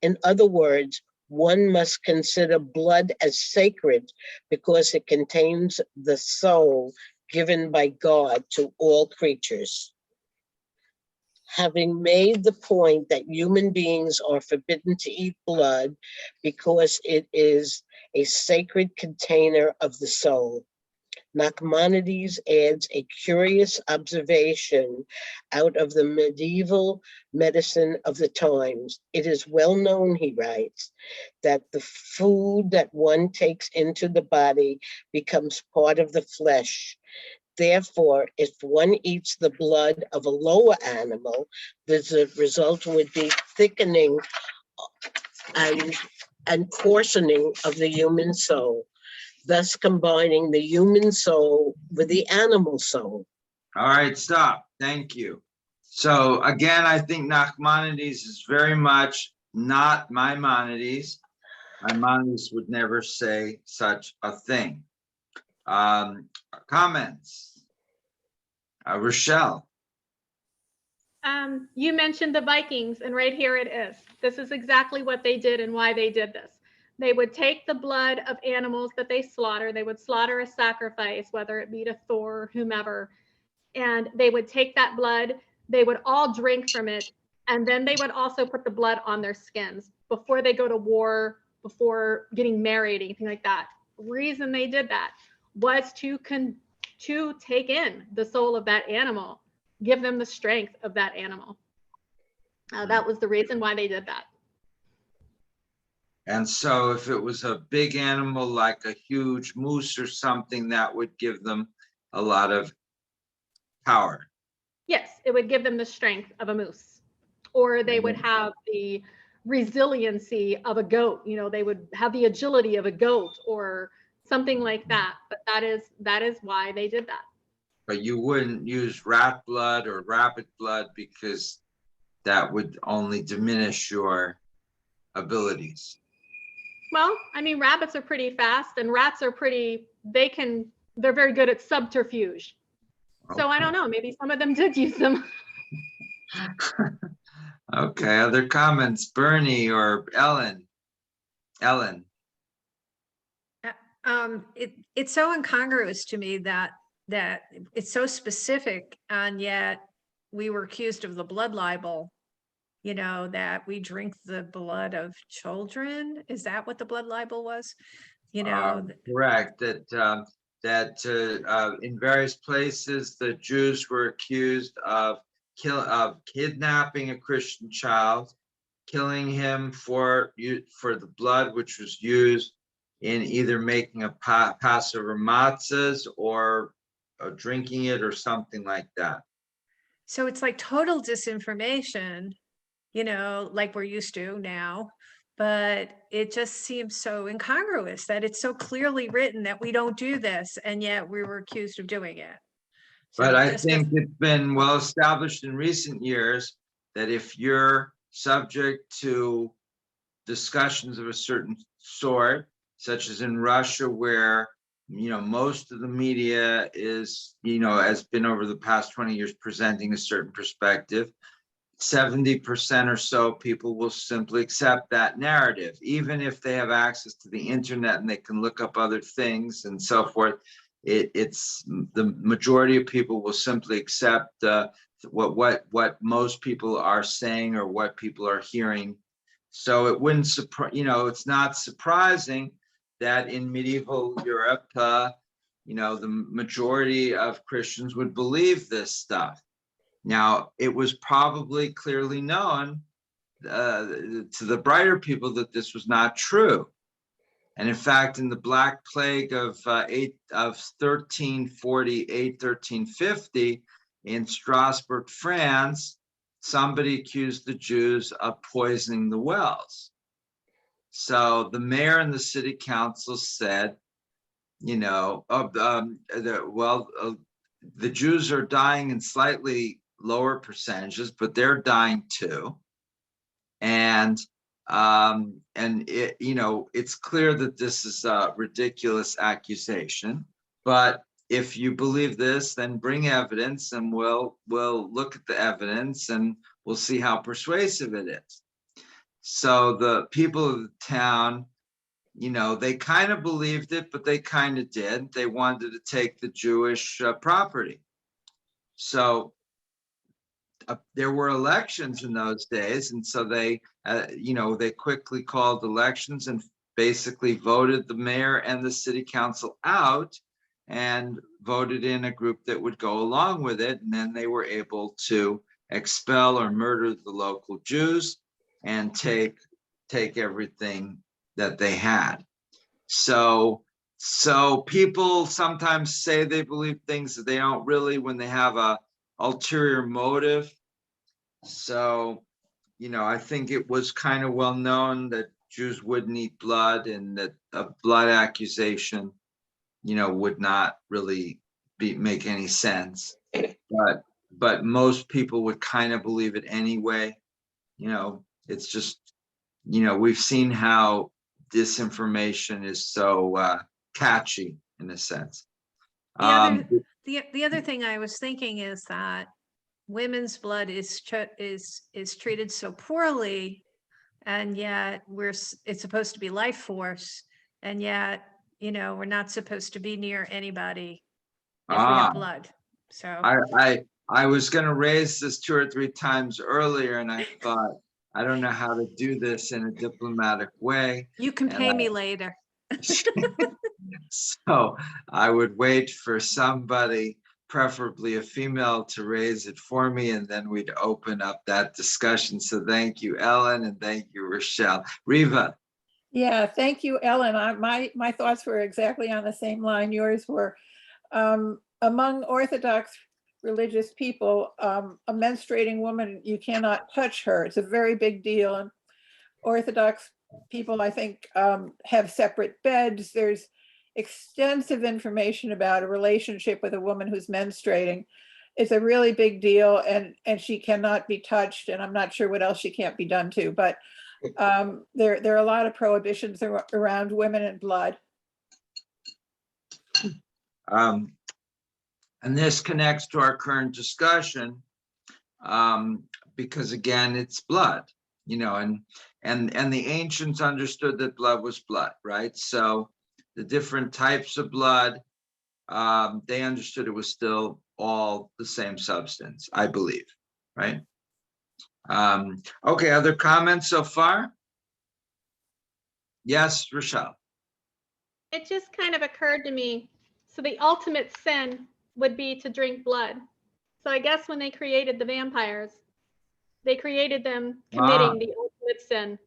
In other words, one must consider blood as sacred because it contains the soul given by God to all creatures. Having made the point that human beings are forbidden to eat blood because it is a sacred container of the soul, Nachmanides adds a curious observation out of the medieval medicine of the times. It is well known, he writes, that the food that one takes into the body becomes part of the flesh. Therefore, if one eats the blood of a lower animal, the result would be thickening and coarsening of the human soul, thus combining the human soul with the animal soul. All right, stop. Thank you. So again, I think Nachmanides is very much not Maimonides. Maimonides would never say such a thing. Comments? Rochelle. You mentioned the Vikings, and right here it is. This is exactly what they did and why they did this. They would take the blood of animals that they slaughter. They would slaughter a sacrifice, whether it be to Thor or whomever, and they would take that blood. They would all drink from it, and then they would also put the blood on their skins before they go to war, before getting married, anything like that. The reason they did that was to take in the soul of that animal, give them the strength of that animal. That was the reason why they did that. And so if it was a big animal like a huge moose or something, that would give them a lot of power. Yes, it would give them the strength of a moose, or they would have the resiliency of a goat. You know, they would have the agility of a goat or something like that. But that is why they did that. But you wouldn't use rat blood or rabbit blood because that would only diminish your abilities. Well, I mean, rabbits are pretty fast, and rats are they're very good at subterfuge. So I don't know, maybe some of them did use them. Okay, other comments? Bernie or Ellen? Ellen. It's so incongruous to me that it's so specific, and yet we were accused of the blood libel, you know, that we drink the blood of children. Is that what the blood libel was? You know, Correct. That in various places the Jews were accused of kidnapping a Christian child, killing him for the blood which was used in either making a Passover matzahs or drinking it or something like that. so it's like total disinformation, you know, like we're used to now. But it just seems so incongruous that it's so clearly written that we don't do this, and yet we were accused of doing it. So But I think it's been well established in recent years that if you're subject to discussions of a certain sort, such as in Russia, where, you know, most of the media is, you know, has been over the past 20 years presenting a certain perspective, 70% or so people will simply accept that narrative, even if they have access to the internet and they can look up other things and so forth. It's the majority of people will simply accept what most people are saying or what people are hearing. So it wouldn't surprise, you know, it's not surprising that in medieval Europe, you know, the majority of Christians would believe this stuff. Now, it was probably clearly known to the brighter people that this was not true. And in fact, in the Black Plague of 1348, 1350, in Strasbourg, France, somebody accused the Jews of poisoning the wells. So the mayor and the city council said, you know, the Jews are dying in slightly lower percentages, but they're dying too. And it, you know, it's clear that this is a ridiculous accusation, but if you believe this, then bring evidence and we'll look at the evidence and we'll see how persuasive it is. So the people of the town, you know, they kind of believed it, but they kind of did. They wanted to take the Jewish property. So there were elections in those days, and so they, you know, they quickly called elections and basically voted the mayor and the city council out, and voted in a group that would go along with it. And then they were able to expel or murder the local Jews and take everything that they had. So people sometimes say they believe things that they don't really when they have a ulterior motive. So, I think it was kind of well known that Jews wouldn't eat blood, and that a blood accusation, would not really make any sense. But most people would kind of believe it anyway. It's just, we've seen how disinformation is so catchy in a sense. The other thing I was thinking is that women's blood is treated so poorly, and yet it's supposed to be life force, and yet we're not supposed to be near anybody if we have blood. So I was going to raise this 2 or 3 times earlier, and I thought, I don't know how to do this in a diplomatic way. You can pay me later. So I would wait for somebody, preferably a female, to raise it for me, and then we'd open up that discussion. So thank you, Ellen, and thank you, Rochelle. Riva. Yeah, thank you, Ellen. My thoughts were exactly on the same line yours were. Among Orthodox religious people, a menstruating woman, you cannot touch her. It's a very big deal. And Orthodox people, I think, have separate beds. There's extensive information about a relationship with a woman who's menstruating. It's a really big deal, and she cannot be touched, and I'm not sure what else she can't be done to, but there are a lot of prohibitions around women and blood. And this connects to our current discussion, because again, it's blood, and the ancients understood that blood was blood, right? So the different types of blood, they understood it was still all the same substance, I believe, right? Okay, other comments so far? Yes, Rochelle. It just kind of occurred to me. So the ultimate sin would be to drink blood. So I guess when they created the vampires, they created them committing the ultimate sin.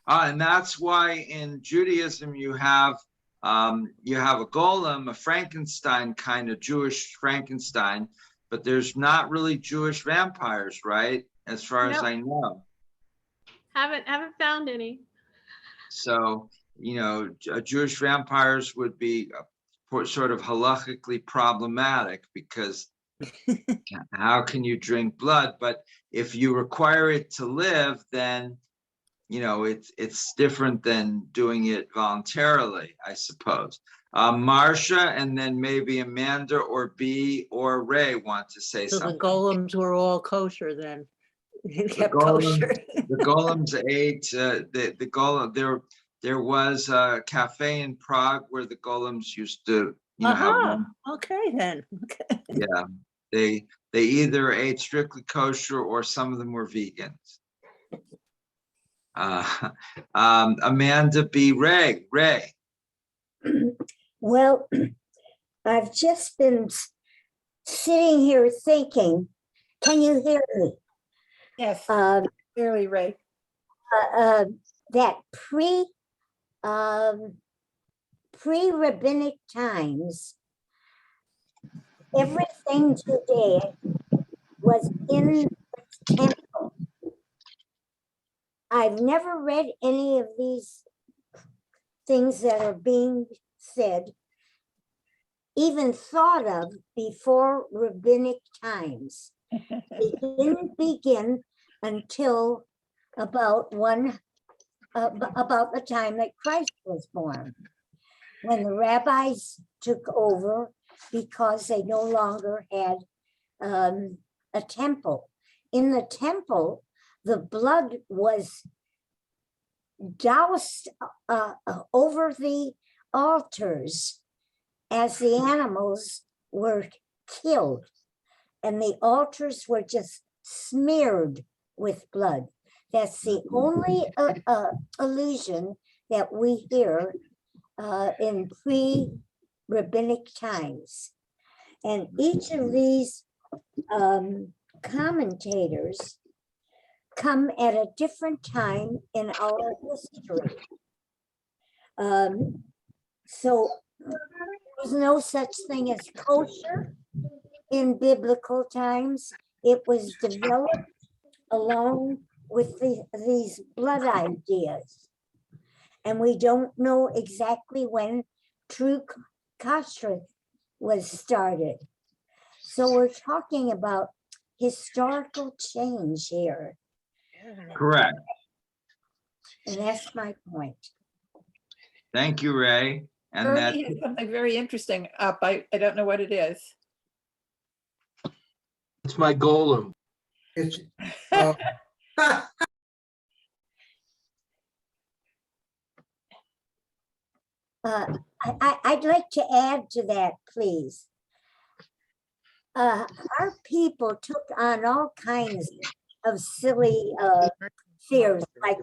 And that's why in Judaism you have a golem, a Frankenstein kind of Jewish Frankenstein, but there's not really Jewish vampires, right? As far as I know. Haven't found any. So, Jewish vampires would be sort of halachically problematic, because how can you drink blood? But if you require it to live, then it's different than doing it voluntarily, I suppose. Marcia, and then maybe Amanda or B or Ray want to say So something. the golems were all kosher then. The golems ate the golem. There was a cafe in Prague where the golems used to have. Okay then. Okay. Yeah, they either ate strictly kosher or some of them were vegans. Amanda B. Ray. Well, I've just been sitting here thinking, can you hear me? Yes, clearly, Ray. That pre-rabbinic times, everything today was in the temple. I've never read any of these things that are being said, even thought of before rabbinic times. They didn't begin until about the time that Christ was born, when the rabbis took over because they no longer had a temple. In the temple, the blood was doused over the altars as the animals were killed, and the altars were just smeared with blood. That's the only allusion that we hear in rabbinic times. And each of these commentators come at a different time in our history. So there's no such thing as kosher in biblical times. It was developed along with these blood ideas. And we don't know exactly when true kashrut was started. So we're talking about historical change here. Correct. And that's my point. Thank you, Ray. And that, Bernie has something very interesting up. I don't know what it is. It's my golem. It's, I'd like to add to that, please. Our people took on all kinds of silly fears, like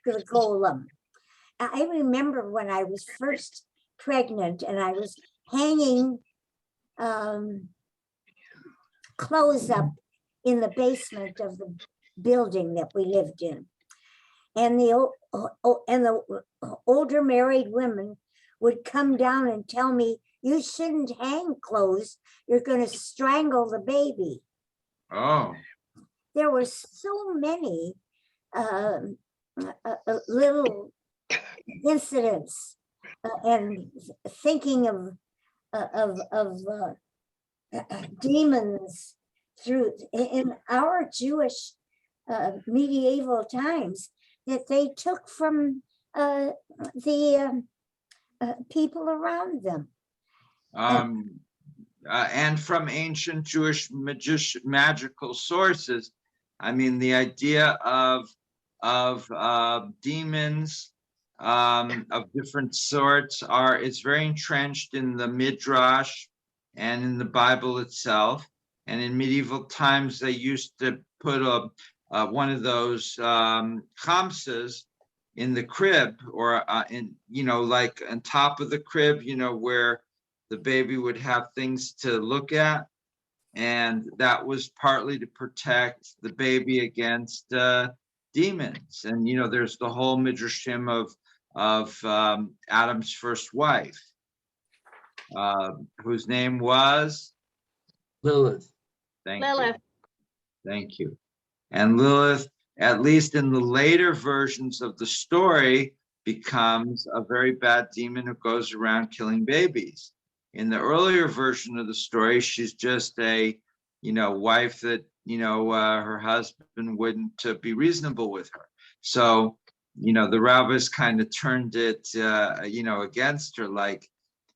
the golem. I remember when I was first pregnant and I was hanging clothes up in the basement of the building that we lived in. And the older married women would come down and tell me, you shouldn't hang clothes, you're going to strangle the baby. oh, There were so many little incidents and thinking of demons through in our Jewish medieval times that they took from the people around them. And from ancient Jewish magical sources. I mean, the idea of demons of different sorts is very entrenched in the Midrash and in the Bible itself. And in medieval times, they used to put one of those chamsas in the crib, or like on top of the crib, where the baby would have things to look at. And that was partly to protect the baby against demons. And, there's the whole midrashim of Adam's first wife, whose name was Lilith. Lilith. Thank you. And Lilith, at least in the later versions of the story, becomes a very bad demon who goes around killing babies. In the earlier version of the story, she's just a, wife that, her husband wouldn't be reasonable with her. So, the rabbis kind of turned it, against her. Like,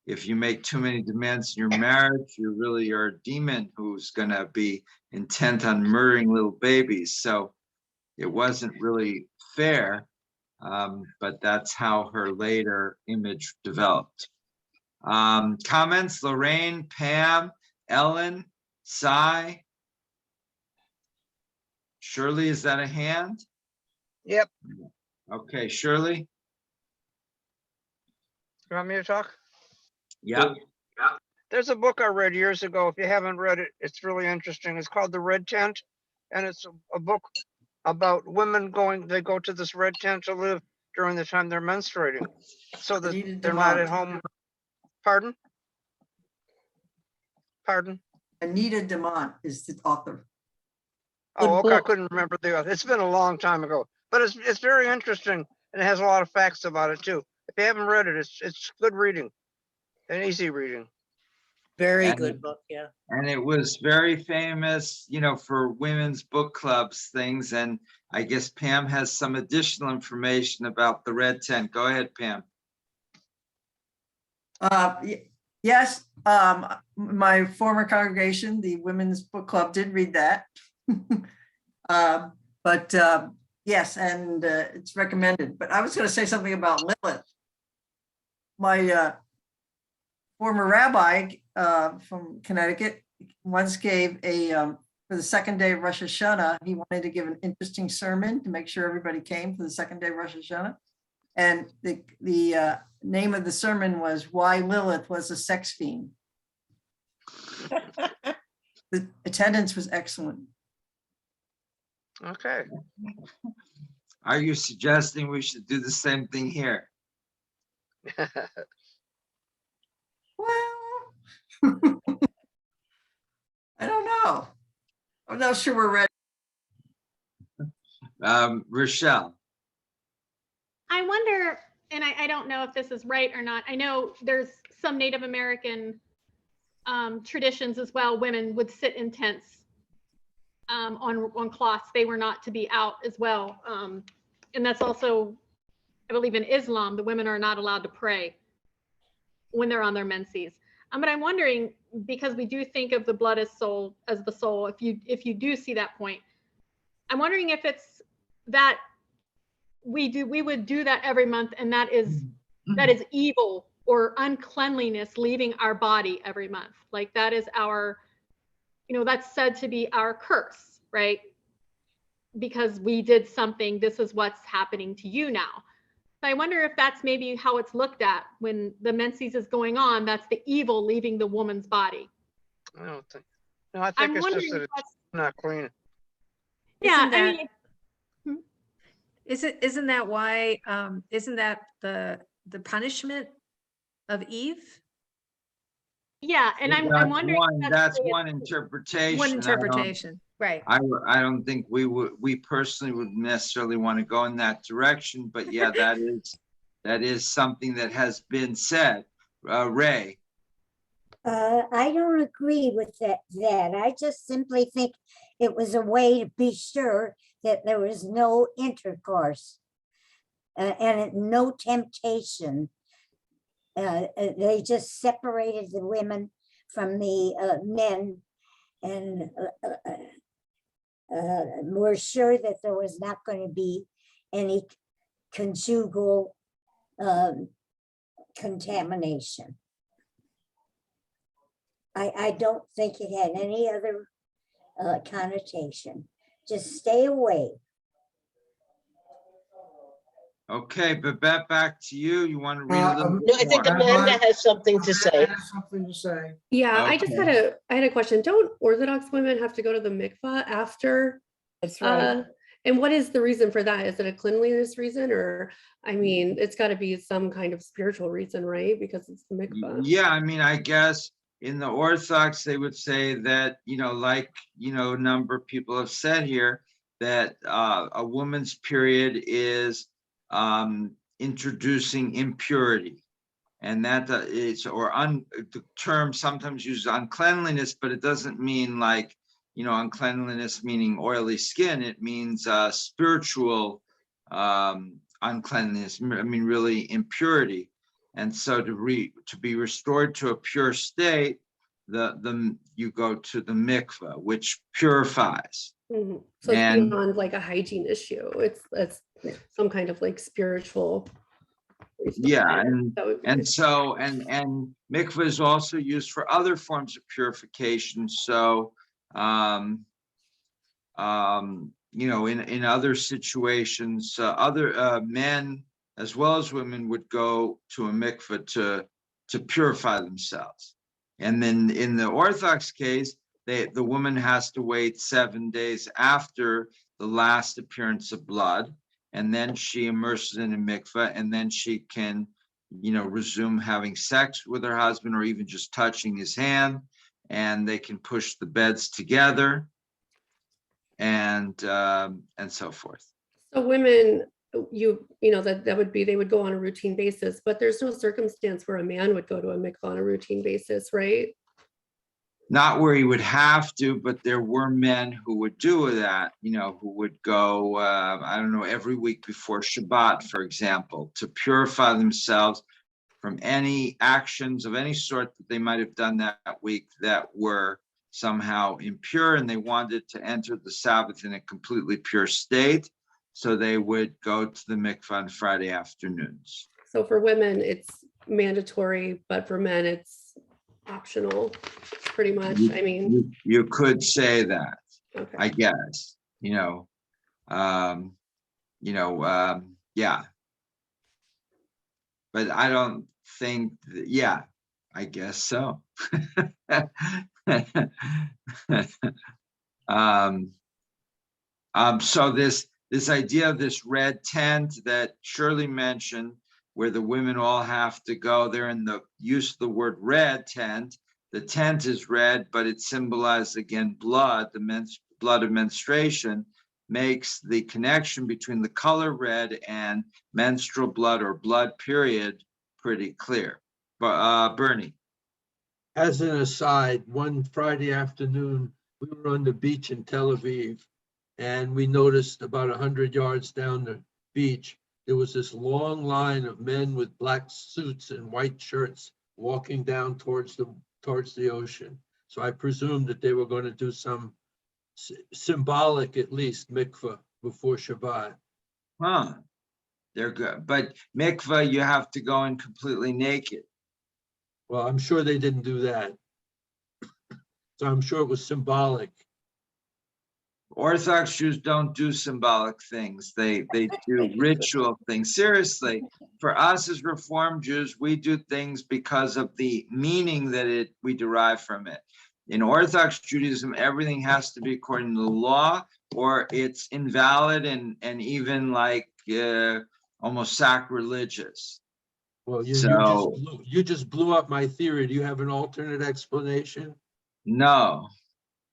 if you make too many demands in your marriage, you really are a demon who's going to be intent on murdering little babies. So it wasn't really fair, but that's how her later image developed. Comments, Lorraine, Pam, Ellen, Cy. Shirley, is that a hand? Yep. Okay, Shirley. You want me to talk? Yep. There's a book I read years ago. If you haven't read it, it's really interesting. It's called The Red Tent. And it's a book about women they go to this red tent to live during the time they're menstruating, so that they're not at home. Pardon? Pardon? Anita Demont is the author. Oh, okay. I couldn't remember the other. It's been a long time ago, but it's very interesting, and it has a lot of facts about it too. If you haven't read it, it's good reading, and easy reading. Very good book, yeah. And it was very famous, for women's book clubs things. And I guess Pam has some additional information about the Red Tent. Go ahead, Pam. Yes, my former congregation, the Women's Book Club, did read that. But yes, and it's recommended. But I was going to say something about Lilith. My former rabbi from Connecticut once gave for the second day of Rosh Hashanah, he wanted to give an interesting sermon to make sure everybody came for the second day of Rosh Hashanah. And the name of the sermon was Why Lilith Was a Sex Fiend. The attendance was excellent. Okay. Are you suggesting we should do the same thing here? Well, I don't know. I'm not sure we're ready. Rochelle. I wonder, and I don't know if this is right or not. I know there's some Native American traditions as well. Women would sit in tents on cloths. They were not to be out as well. And that's also, I believe in Islam, the women are not allowed to pray when they're on their menses. But I'm wondering, because we do think of the blood as soul, as the soul, if you do see that point, I'm wondering if it's that we would do that every month, and that is evil or uncleanliness leaving our body every month. Like that is our, that's said to be our curse, right? Because we did something, this is what's happening to you now. So I wonder if that's maybe how it's looked at when the menses is going on. That's the evil leaving the woman's body. I don't think. No, I think it's just that it's not clean. Yeah, Isn't that why? Isn't that the punishment of Eve? Yeah, and I'm wondering. That's one interpretation. One interpretation, right? I don't think we personally would necessarily want to go in that direction, but yeah, that is something that has been said. Ray. I don't agree with that. I just simply think it was a way to be sure that there was no intercourse and no temptation. They just separated the women from the men, and were sure that there was not going to be any conjugal contamination. I don't think it had any other connotation. Just stay away. Okay, but back to you. You want to read a little No, bit I think more? Amanda has something to say. Something to say. Yeah, Okay. I had a question. Don't Orthodox women have to go to the mikvah after? That's right. And what is the reason for that? Is it a cleanliness reason, or I mean, it's got to be some kind of spiritual reason, right? Because it's the mikvah. Yeah, I mean, I guess in the Orthodox, they would say that, like, a number of people have said here, that a woman's period is introducing impurity. And that the term sometimes uses uncleanliness, but it doesn't mean like, uncleanliness meaning oily skin. It means spiritual uncleanliness. I mean, really impurity. And so to be restored to a pure state, you go to the mikveh, which purifies. Mm-hmm. So it's beyond like a hygiene issue. It's some kind of like spiritual. Yeah, and mikveh is also used for other forms of purification. So, in other situations, other men as well as women would go to a mikveh to purify themselves. And then in the Orthodox case, the woman has to wait 7 days after the last appearance of blood, and then she immerses in a mikveh, and then she can, resume having sex with her husband or even just touching his hand, and they can push the beds together and so forth. So women, that would be, they would go on a routine basis, but there's no circumstance where a man would go to a mikveh on a routine basis, right? Not where he would have to, but there were men who would do that, who would go, every week before Shabbat, for example, to purify themselves from any actions of any sort that they might have done that week that were somehow impure, and they wanted to enter the Sabbath in a completely pure state. So they would go to the mikveh on Friday afternoons. So for women, it's mandatory, but for men, it's optional, pretty much. I mean, you could say that. Okay. I guess. Yeah. but I don't think, yeah, I guess so. So this idea of this red tent that Shirley mentioned, where the women all have to go, they're in the use of the word red tent. The tent is red, but it symbolizes again blood, the blood of menstruation, makes the connection between the color red and menstrual blood or blood period pretty clear. But Bernie. As an aside, one Friday afternoon, we were on the beach in Tel Aviv, and we noticed about 100 yards down the beach, there was this long line of men with black suits and white shirts walking down towards the ocean. So I presumed that they were going to do some symbolic, at least, mikvah before Shabbat. Huh. They're good. But mikvah, you have to go in completely naked. Well, I'm sure they didn't do that. So I'm sure it was symbolic. Orthodox Jews don't do symbolic things. They do ritual things. Seriously, for us as Reform Jews, we do things because of the meaning that we derive from it. In Orthodox Judaism, everything has to be according to the law, or it's invalid and even like almost sacrilegious. Well, So you just blew up my theory. Do you have an alternate explanation? no,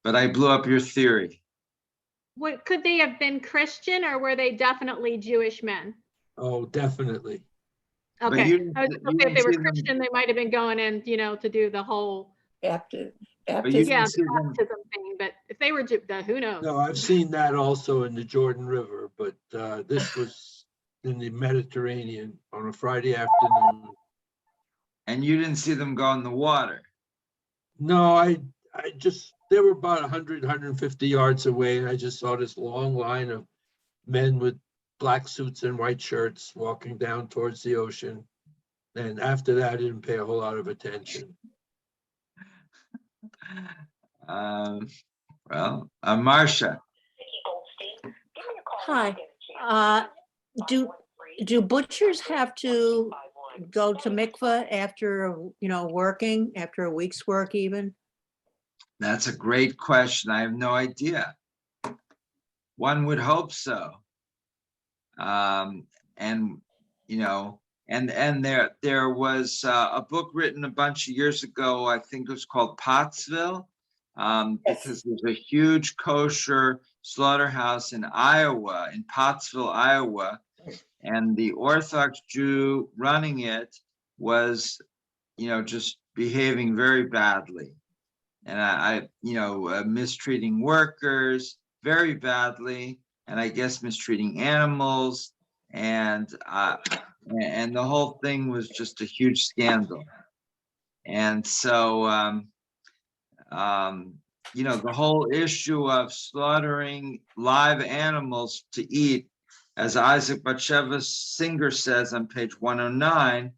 but I blew up your theory. What, could they have been Christian or were they definitely Jewish men? Oh, definitely. But Okay, you I was gonna say if they were Christian, they might have been going in, you know, to do the whole, But you yeah, didn't the see them. baptism thing, but if they were, who knows? No, I've seen that also in the Jordan River, but this was in the Mediterranean on a Friday afternoon. And you didn't see them go in the water. No, I just, they were about 100, 150 yards away, and I just saw this long line of men with black suits and white shirts walking down towards the ocean. And after that, I didn't pay a whole lot of attention. Well, Marcia. Hi. Do butchers have to go to mikvah after, working, after a week's work even? That's a great question. I have no idea. One would hope so. And there was a book written a bunch of years ago. I think it was called Pottsville, because there's a huge kosher slaughterhouse in Iowa, in Pottsville, Iowa, and the Orthodox Jew running it was, just behaving very badly, and mistreating workers very badly, and I guess mistreating animals, and the whole thing was just a huge scandal. And so, the whole issue of slaughtering live animals to eat, as Isaac Batsheva Singer says on page 109,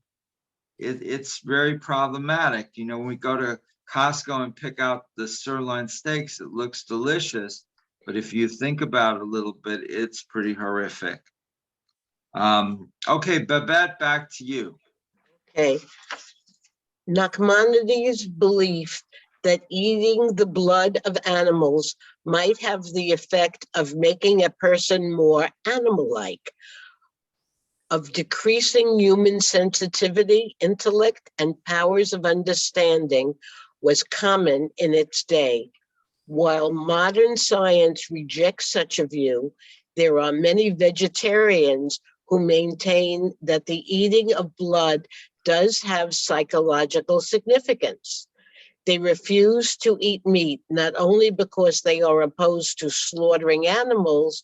it's very problematic. When we go to Costco and pick out the sirloin steaks, it looks delicious, but if you think about it a little bit, it's pretty horrific. Okay, Babette, back to you. Okay. Nachmanides' belief that eating the blood of animals might have the effect of making a person more animal-like, of decreasing human sensitivity, intellect, and powers of understanding was common in its day. While modern science rejects such a view, there are many vegetarians who maintain that the eating of blood does have psychological significance. They refuse to eat meat, not only because they are opposed to slaughtering animals,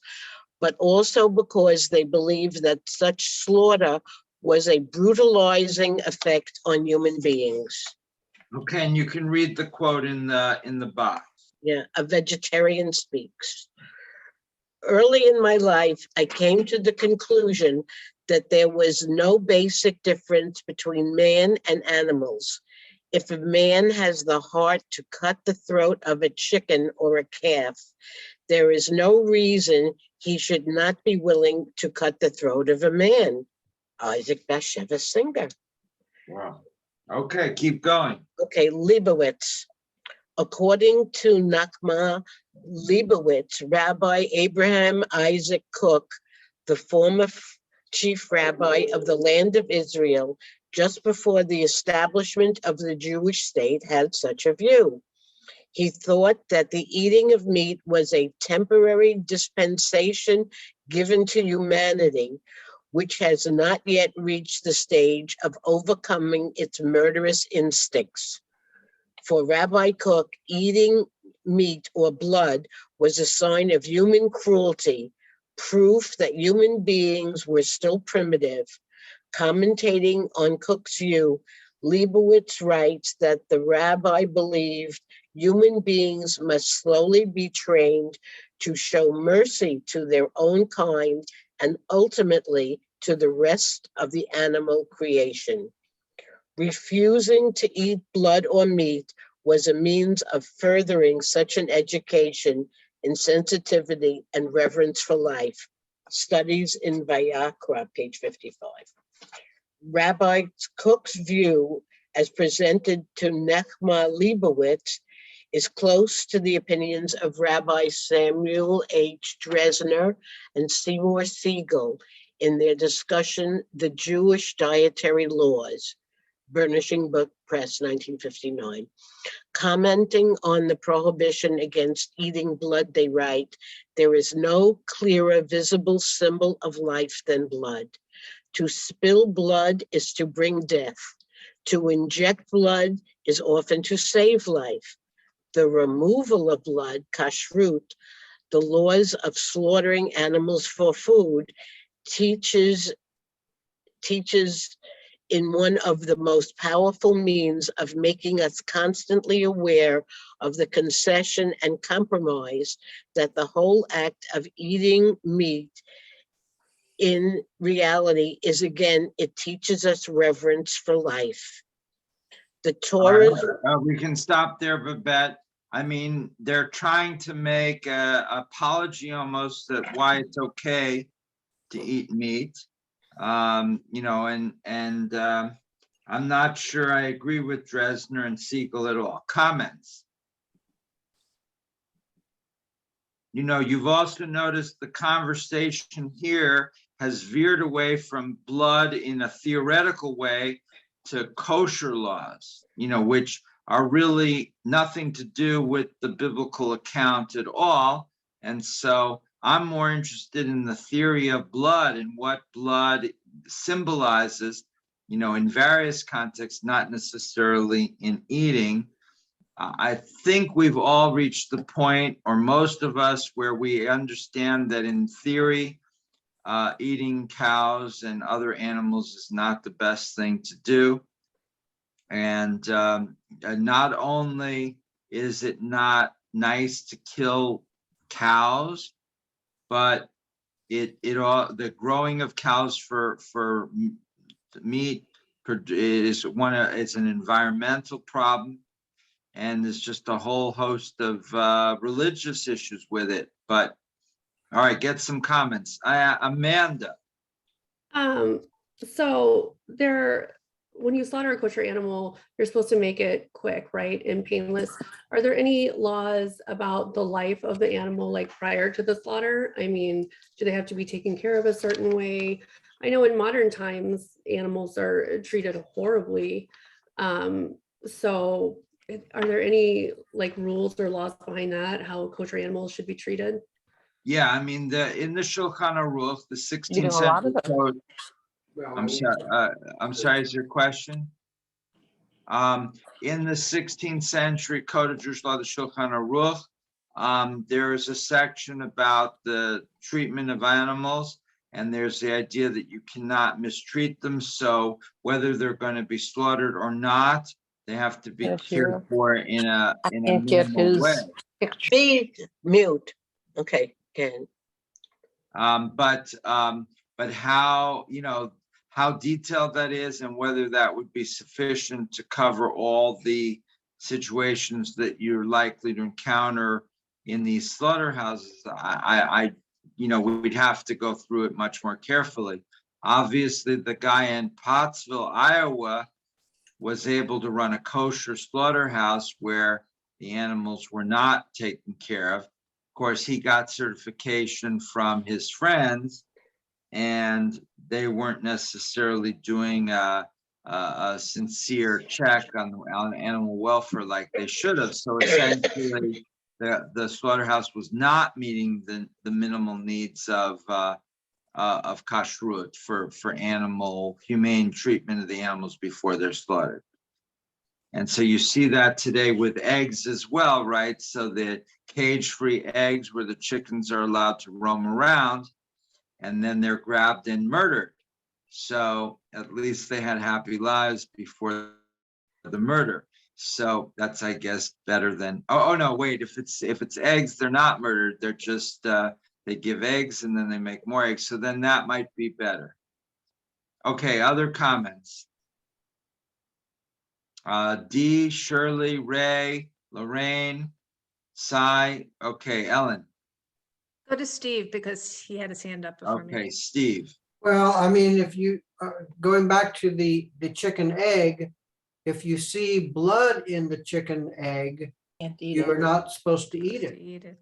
but also because they believe that such slaughter was a brutalizing effect on human beings. Okay, and you can read the quote in the box. Yeah, a vegetarian speaks. Early in my life, I came to the conclusion that there was no basic difference between man and animals. If a man has the heart to cut the throat of a chicken or a calf, there is no reason he should not be willing to cut the throat of a man. Isaac Bashevis Singer. Wow. Okay, keep going. Okay, Leibowitz. According to Nachma Leibowitz, Rabbi Abraham Isaac Cook, the former chief rabbi of the land of Israel, just before the establishment of the Jewish state, had such a view. He thought that the eating of meat was a temporary dispensation given to humanity, which has not yet reached the stage of overcoming its murderous instincts. For Rabbi Cook, eating meat or blood was a sign of human cruelty, proof that human beings were still primitive. Commentating on Cook's view, Leibowitz writes that the rabbi believed human beings must slowly be trained to show mercy to their own kind and ultimately to the rest of the animal creation. Refusing to eat blood or meat was a means of furthering such an education in sensitivity and reverence for life. Studies in Vayakra, page 55. Rabbi Cook's view, as presented to Nechma Leibowitz, is close to the opinions of Rabbi Samuel H. Dresner and Seymour Siegel in their discussion, The Jewish Dietary Laws, Burnishing Book Press, 1959. Commenting on the prohibition against eating blood, they write, there is no clearer visible symbol of life than blood. To spill blood is to bring death. To inject blood is often to save life. The removal of blood, kashrut, the laws of slaughtering animals for food, teaches in one of the most powerful means of making us constantly aware of the concession and compromise that the whole act of eating meat in reality is. Again, it teaches us reverence for life. The Torah. We can stop there, Babette. I mean, they're trying to make an apology almost that why it's okay to eat meat. You know, and I'm not sure I agree with Dresner and Siegel at all. Comments? You know, you've also noticed the conversation here has veered away from blood in a theoretical way to kosher laws, you know, which are really nothing to do with the biblical account at all. And so I'm more interested in the theory of blood and what blood symbolizes, you know, in various contexts, not necessarily in eating. I think we've all reached the point, or most of us, where we understand that in theory, eating cows and other animals is not the best thing to do. And not only is it not nice to kill cows, but the growing of cows for meat is it's an environmental problem, and there's just a whole host of religious issues with it. But all right, get some comments. Amanda. So when you slaughter a kosher animal, you're supposed to make it quick, right, and painless. Are there any laws about the life of the animal, like prior to the slaughter? I mean, do they have to be taken care of a certain way? I know in modern times, animals are treated horribly. So are there any like rules or laws behind that, how kosher animals should be treated? Yeah, I mean, in the Shulchan Aruch, the 16th century code. I'm sorry, is your question? In the 16th century Code of Jewish Law, the Shulchan Aruch, there is a section about the treatment of animals, and there's the idea that you cannot mistreat them. So whether they're going to be slaughtered or not, they have to be cared for in a minimal way. Be mute. Okay, again. But how, you know, how detailed that is and whether that would be sufficient to cover all the situations that you're likely to encounter in these slaughterhouses, I you know, we'd have to go through it much more carefully. Obviously, the guy in Pottsville, Iowa, was able to run a kosher slaughterhouse where the animals were not taken care of. Of course, he got certification from his friends, and they weren't necessarily doing a sincere check on animal welfare like they should have. So essentially, the slaughterhouse was not meeting the minimal needs of kashrut for animal humane treatment of the animals before they're slaughtered. And so you see that today with eggs as well, right? So the cage-free eggs where the chickens are allowed to roam around, and then they're grabbed and murdered. So at least they had happy lives before the murder. So that's, I guess, better than, oh no, wait, if it's eggs, they're not murdered. They're just, they give eggs and then they make more eggs. So then that might be better. Okay, other comments? Dee, Shirley, Ray, Lorraine, Cy. Okay, Ellen. Go to Steve because he had his hand up before me. Okay, Steve. Well, I mean, if you, going back to the chicken egg, if you see blood in the chicken egg, you're not supposed to eat it.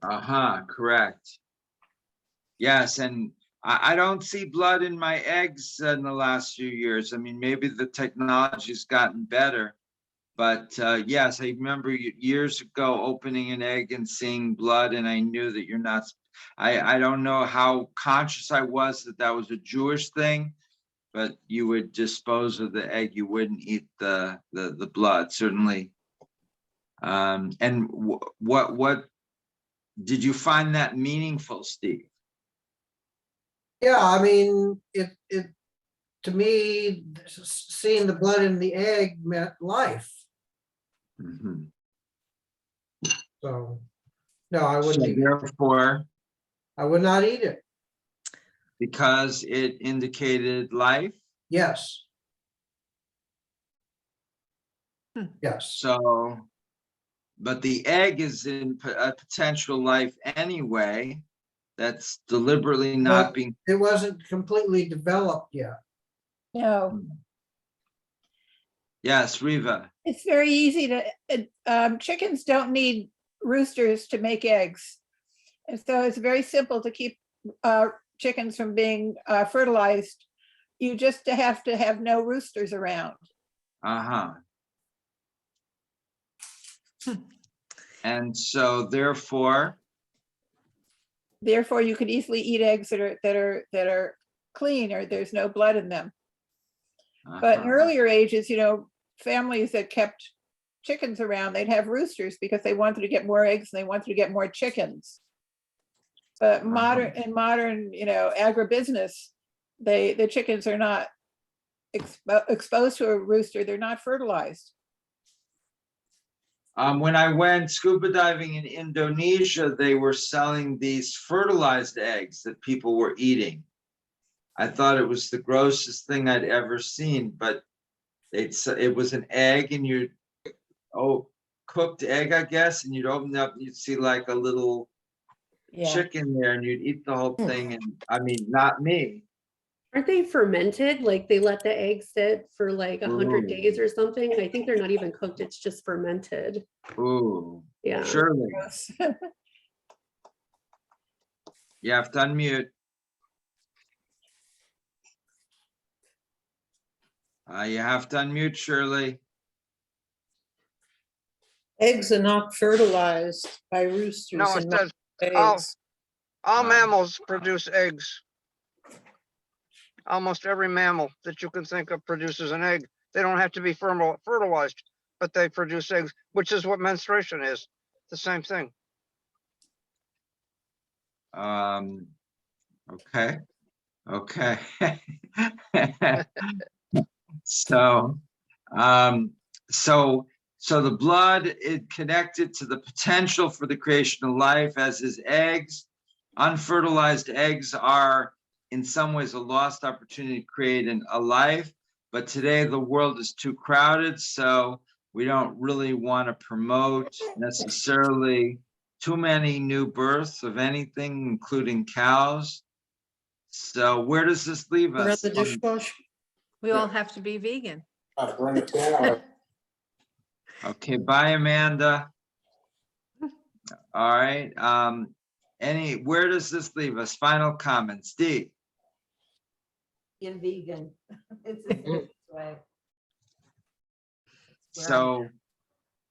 Correct. Yes, and I don't see blood in my eggs in the last few years. I mean, maybe the technology's gotten better, but yes, I remember years ago opening an egg and seeing blood, and I knew that you're not. I don't know how conscious I was that that was a Jewish thing, but you would dispose of the egg. You wouldn't eat the blood, certainly. And what did you find that meaningful, Steve? Yeah, I mean, it to me, seeing the blood in the egg meant life. Mm-hmm. So, no, I wouldn't eat it. Therefore, I would not eat it. Because it indicated life? Yes. Yes. So, but the egg is in a potential life anyway. That's deliberately not But being. it wasn't completely developed yet. No, Yes, Riva. it's very easy to, chickens don't need roosters to make eggs. And so it's very simple to keep chickens from being fertilized. You just have to have no roosters around. And so therefore you could easily eat eggs that are clean, or there's no blood in them. But in earlier ages, families that kept chickens around, they'd have roosters because they wanted to get more eggs and they wanted to get more chickens. But in modern, agribusiness, the chickens are not exposed to a rooster. They're not fertilized. When I went scuba diving in Indonesia, they were selling these fertilized eggs that people were eating. I thought it was the grossest thing I'd ever seen, but it was an egg, and cooked egg, I guess, and you'd open it up and you'd see like a little chicken there, and you'd eat the whole thing. And I mean, not me. Aren't they fermented? Like they let the egg sit for like 100 days or something? I think they're not even cooked. It's just fermented. Ooh. Yeah. Surely. You have to unmute. You have to unmute, Shirley. Eggs are not fertilized by roosters. No, it says all mammals produce eggs. Almost every mammal that you can think of produces an egg. They don't have to be fertilized, but they produce eggs, which is what menstruation is. The same thing. Okay. So the blood is connected to the potential for the creation of life, as is eggs. Unfertilized eggs are in some ways a lost opportunity to create a life, but today the world is too crowded, so we don't really want to promote necessarily too many new births of anything, including cows. So where does this leave Run us? the dishwasher. We all have to be vegan. Okay, bye, Amanda. All right, where does this leave us? Final comments, Dee? In vegan. It's the safest way.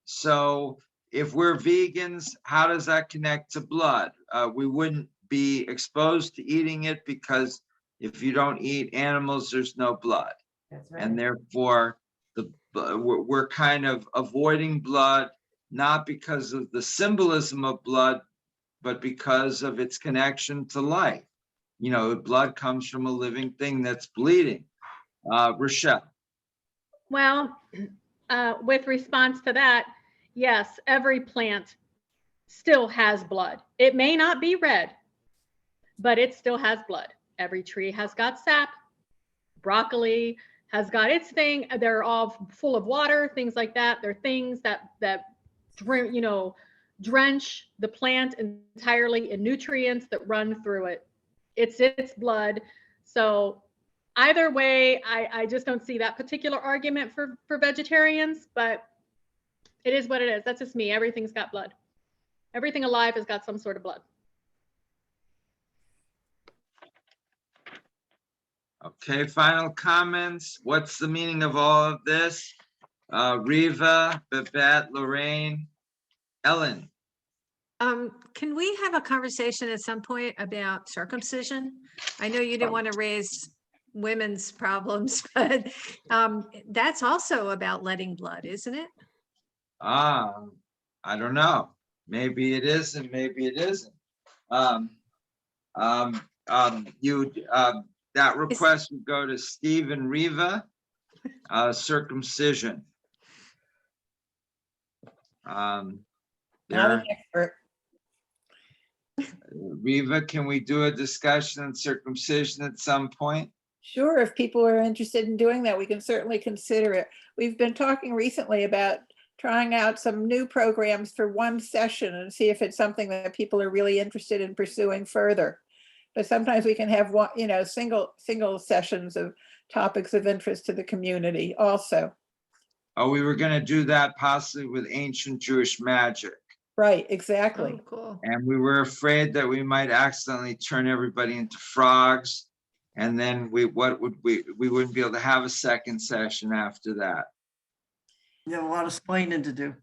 So if we're vegans, how does that connect to blood? We wouldn't be exposed to eating it because if you don't eat animals, there's no blood. That's right. And therefore, we're kind of avoiding blood, not because of the symbolism of blood, but because of its connection to life. You know, blood comes from a living thing that's bleeding. Rochelle. Well, with response to that, yes, every plant still has blood. It may not be red, but it still has blood. Every tree has got sap. Broccoli has got its thing. They're all full of water, things like that. They're things that drench the plant entirely in nutrients that run through it. It's its blood. So either way, I just don't see that particular argument for vegetarians, but it is what it is. That's just me. Everything's got blood. Everything alive has got some sort of blood. Okay, final comments. What's the meaning of all of this? Riva, Babette, Lorraine, Ellen. Can we have a conversation at some point about circumcision? I know you didn't want to raise women's problems, but that's also about letting blood, isn't it? I don't know. Maybe it is and maybe it isn't. That request would go to Steve and Riva, circumcision. Not an expert. Riva, can we do a discussion on circumcision at some point? Sure, if people are interested in doing that, we can certainly consider it. We've been talking recently about trying out some new programs for one session and see if it's something that people are really interested in pursuing further. But sometimes we can have one, single sessions of topics of interest to the community also. Oh, we were going to do that possibly with ancient Jewish magic. Right, exactly. Oh, cool. And we were afraid that we might accidentally turn everybody into frogs. And then we wouldn't be able to have a second session after that. You have a lot of explaining to do.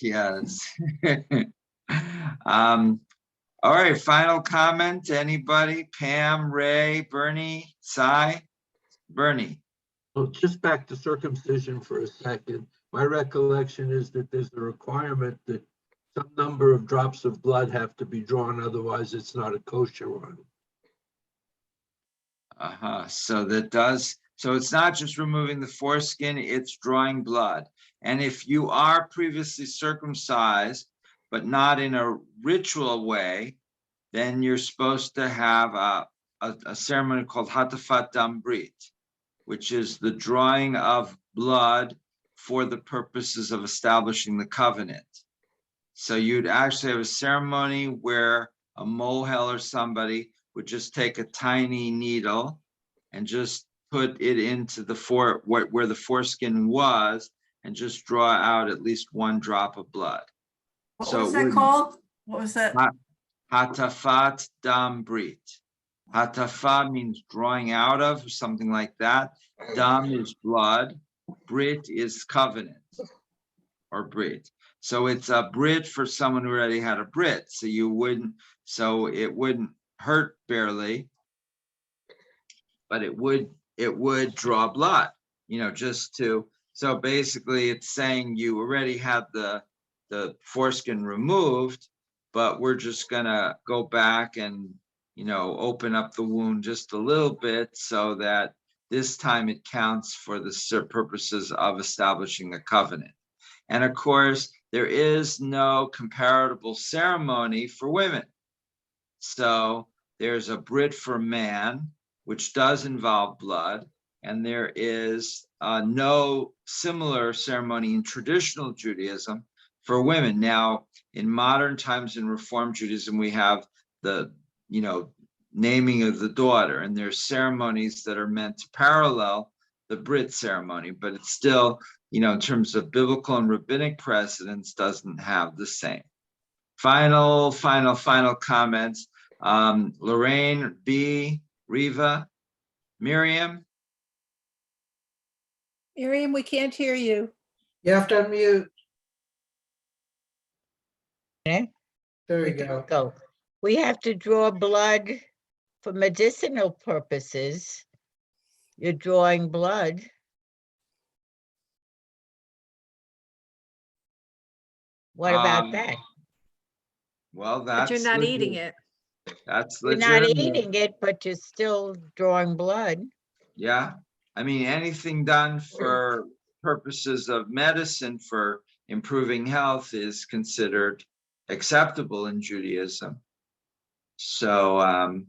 Yes. All right, final comment, anybody? Pam, Ray, Bernie, Cy? Bernie. Well, just back to circumcision for a second. My recollection is that there's a requirement that some number of drops of blood have to be drawn, otherwise it's not a kosher one. So it's not just removing the foreskin, it's drawing blood. And if you are previously circumcised, but not in a ritual way, then you're supposed to have a ceremony called Hatafat Dam Brit, which is the drawing of blood for the purposes of establishing the covenant. So you'd actually have a ceremony where a mohel or somebody would just take a tiny needle and just put it into where the foreskin was and just draw out at least one drop of blood. What was that called? What was that? Hatafat Dam Brit. Hatafa means drawing out of, or something like that. Dam is blood. Brit is covenant or Brit. So it's a Brit for someone who already had a Brit. So it wouldn't hurt barely, but it would draw blood, so basically it's saying you already had the foreskin removed, but we're just gonna go back and, open up the wound just a little bit so that this time it counts for the purposes of establishing the covenant. And of course, there is no comparable ceremony for women. So there's a Brit for man, which does involve blood, and there is no similar ceremony in traditional Judaism for women. Now, in modern times in Reform Judaism, we have the naming of the daughter. And there's ceremonies that are meant to parallel the Brit ceremony, but it's still, in terms of biblical and rabbinic precedents, doesn't have the same. Final comments. Lorraine, B, Riva, Miriam. Miriam, we can't hear you. You have to unmute. Okay. There you go. We have to draw blood for medicinal purposes. You're drawing blood. What about that? Well, But you're not eating it. That's You're not legitimate. eating it, but you're still drawing blood. Yeah, I mean, anything done for purposes of medicine for improving health is considered acceptable in Judaism. So,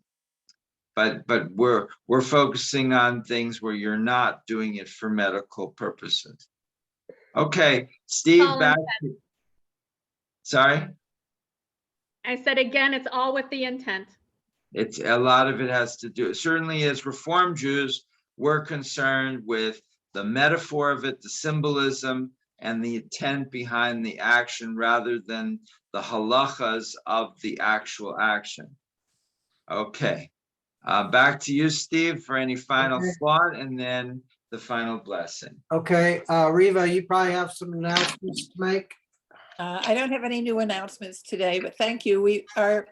but we're focusing on things where you're not doing it for medical purposes. Okay, Steve, back. Sorry? I said again, it's all with the intent. It's a lot of it has to do, certainly as Reform Jews, we're concerned with the metaphor of it, the symbolism, and the intent behind the action rather than the halachas of the actual action. Okay, back to you, Steve, for any final thought and then the final blessing. Okay, Riva, you probably have some announcements to make. I don't have any new announcements today, but thank you. Our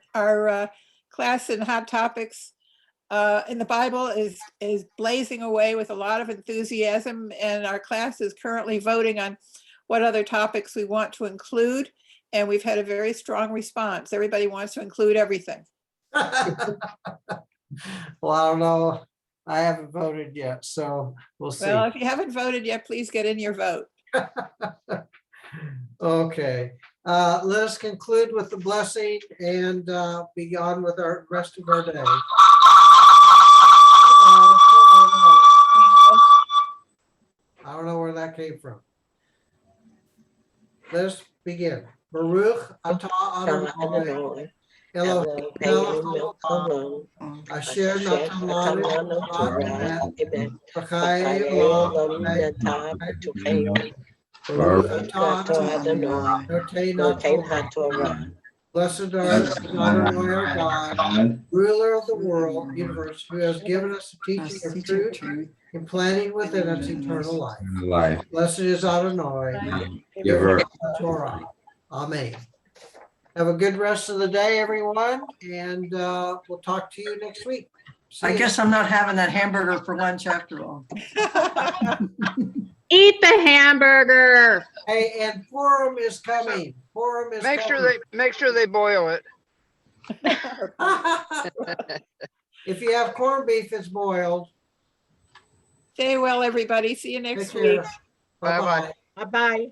class in Hot Topics in the Bible is blazing away with a lot of enthusiasm, and our class is currently voting on what other topics we want to include, and we've had a very strong response. Everybody wants to include everything. Well, I don't know. I haven't voted yet, so we'll see. Well, if you haven't voted yet, please get in your vote. Okay, let us conclude with the blessing and be on with our rest of our day. I don't know where that came from. Let's begin. Baruch atah Adonai Eloheinu asher natan lanu Torah emet. Baruch atah Adonai noten haTorah. Blessed are Adonai our God, ruler of the world, universe, who has given us the teaching of truth, implanting within us eternal life. Blessed is Adonai, giver of Torah. Amen. Have a good rest of the day, everyone, and we'll talk to you next week. I guess I'm not having that hamburger for lunch after all. Eat the hamburger. Hey, and Purim is coming. Purim is Make coming. sure they boil it. If you have corned beef, it's boiled. Stay well, everybody. See you next Take care. week. Bye-bye. Bye-bye.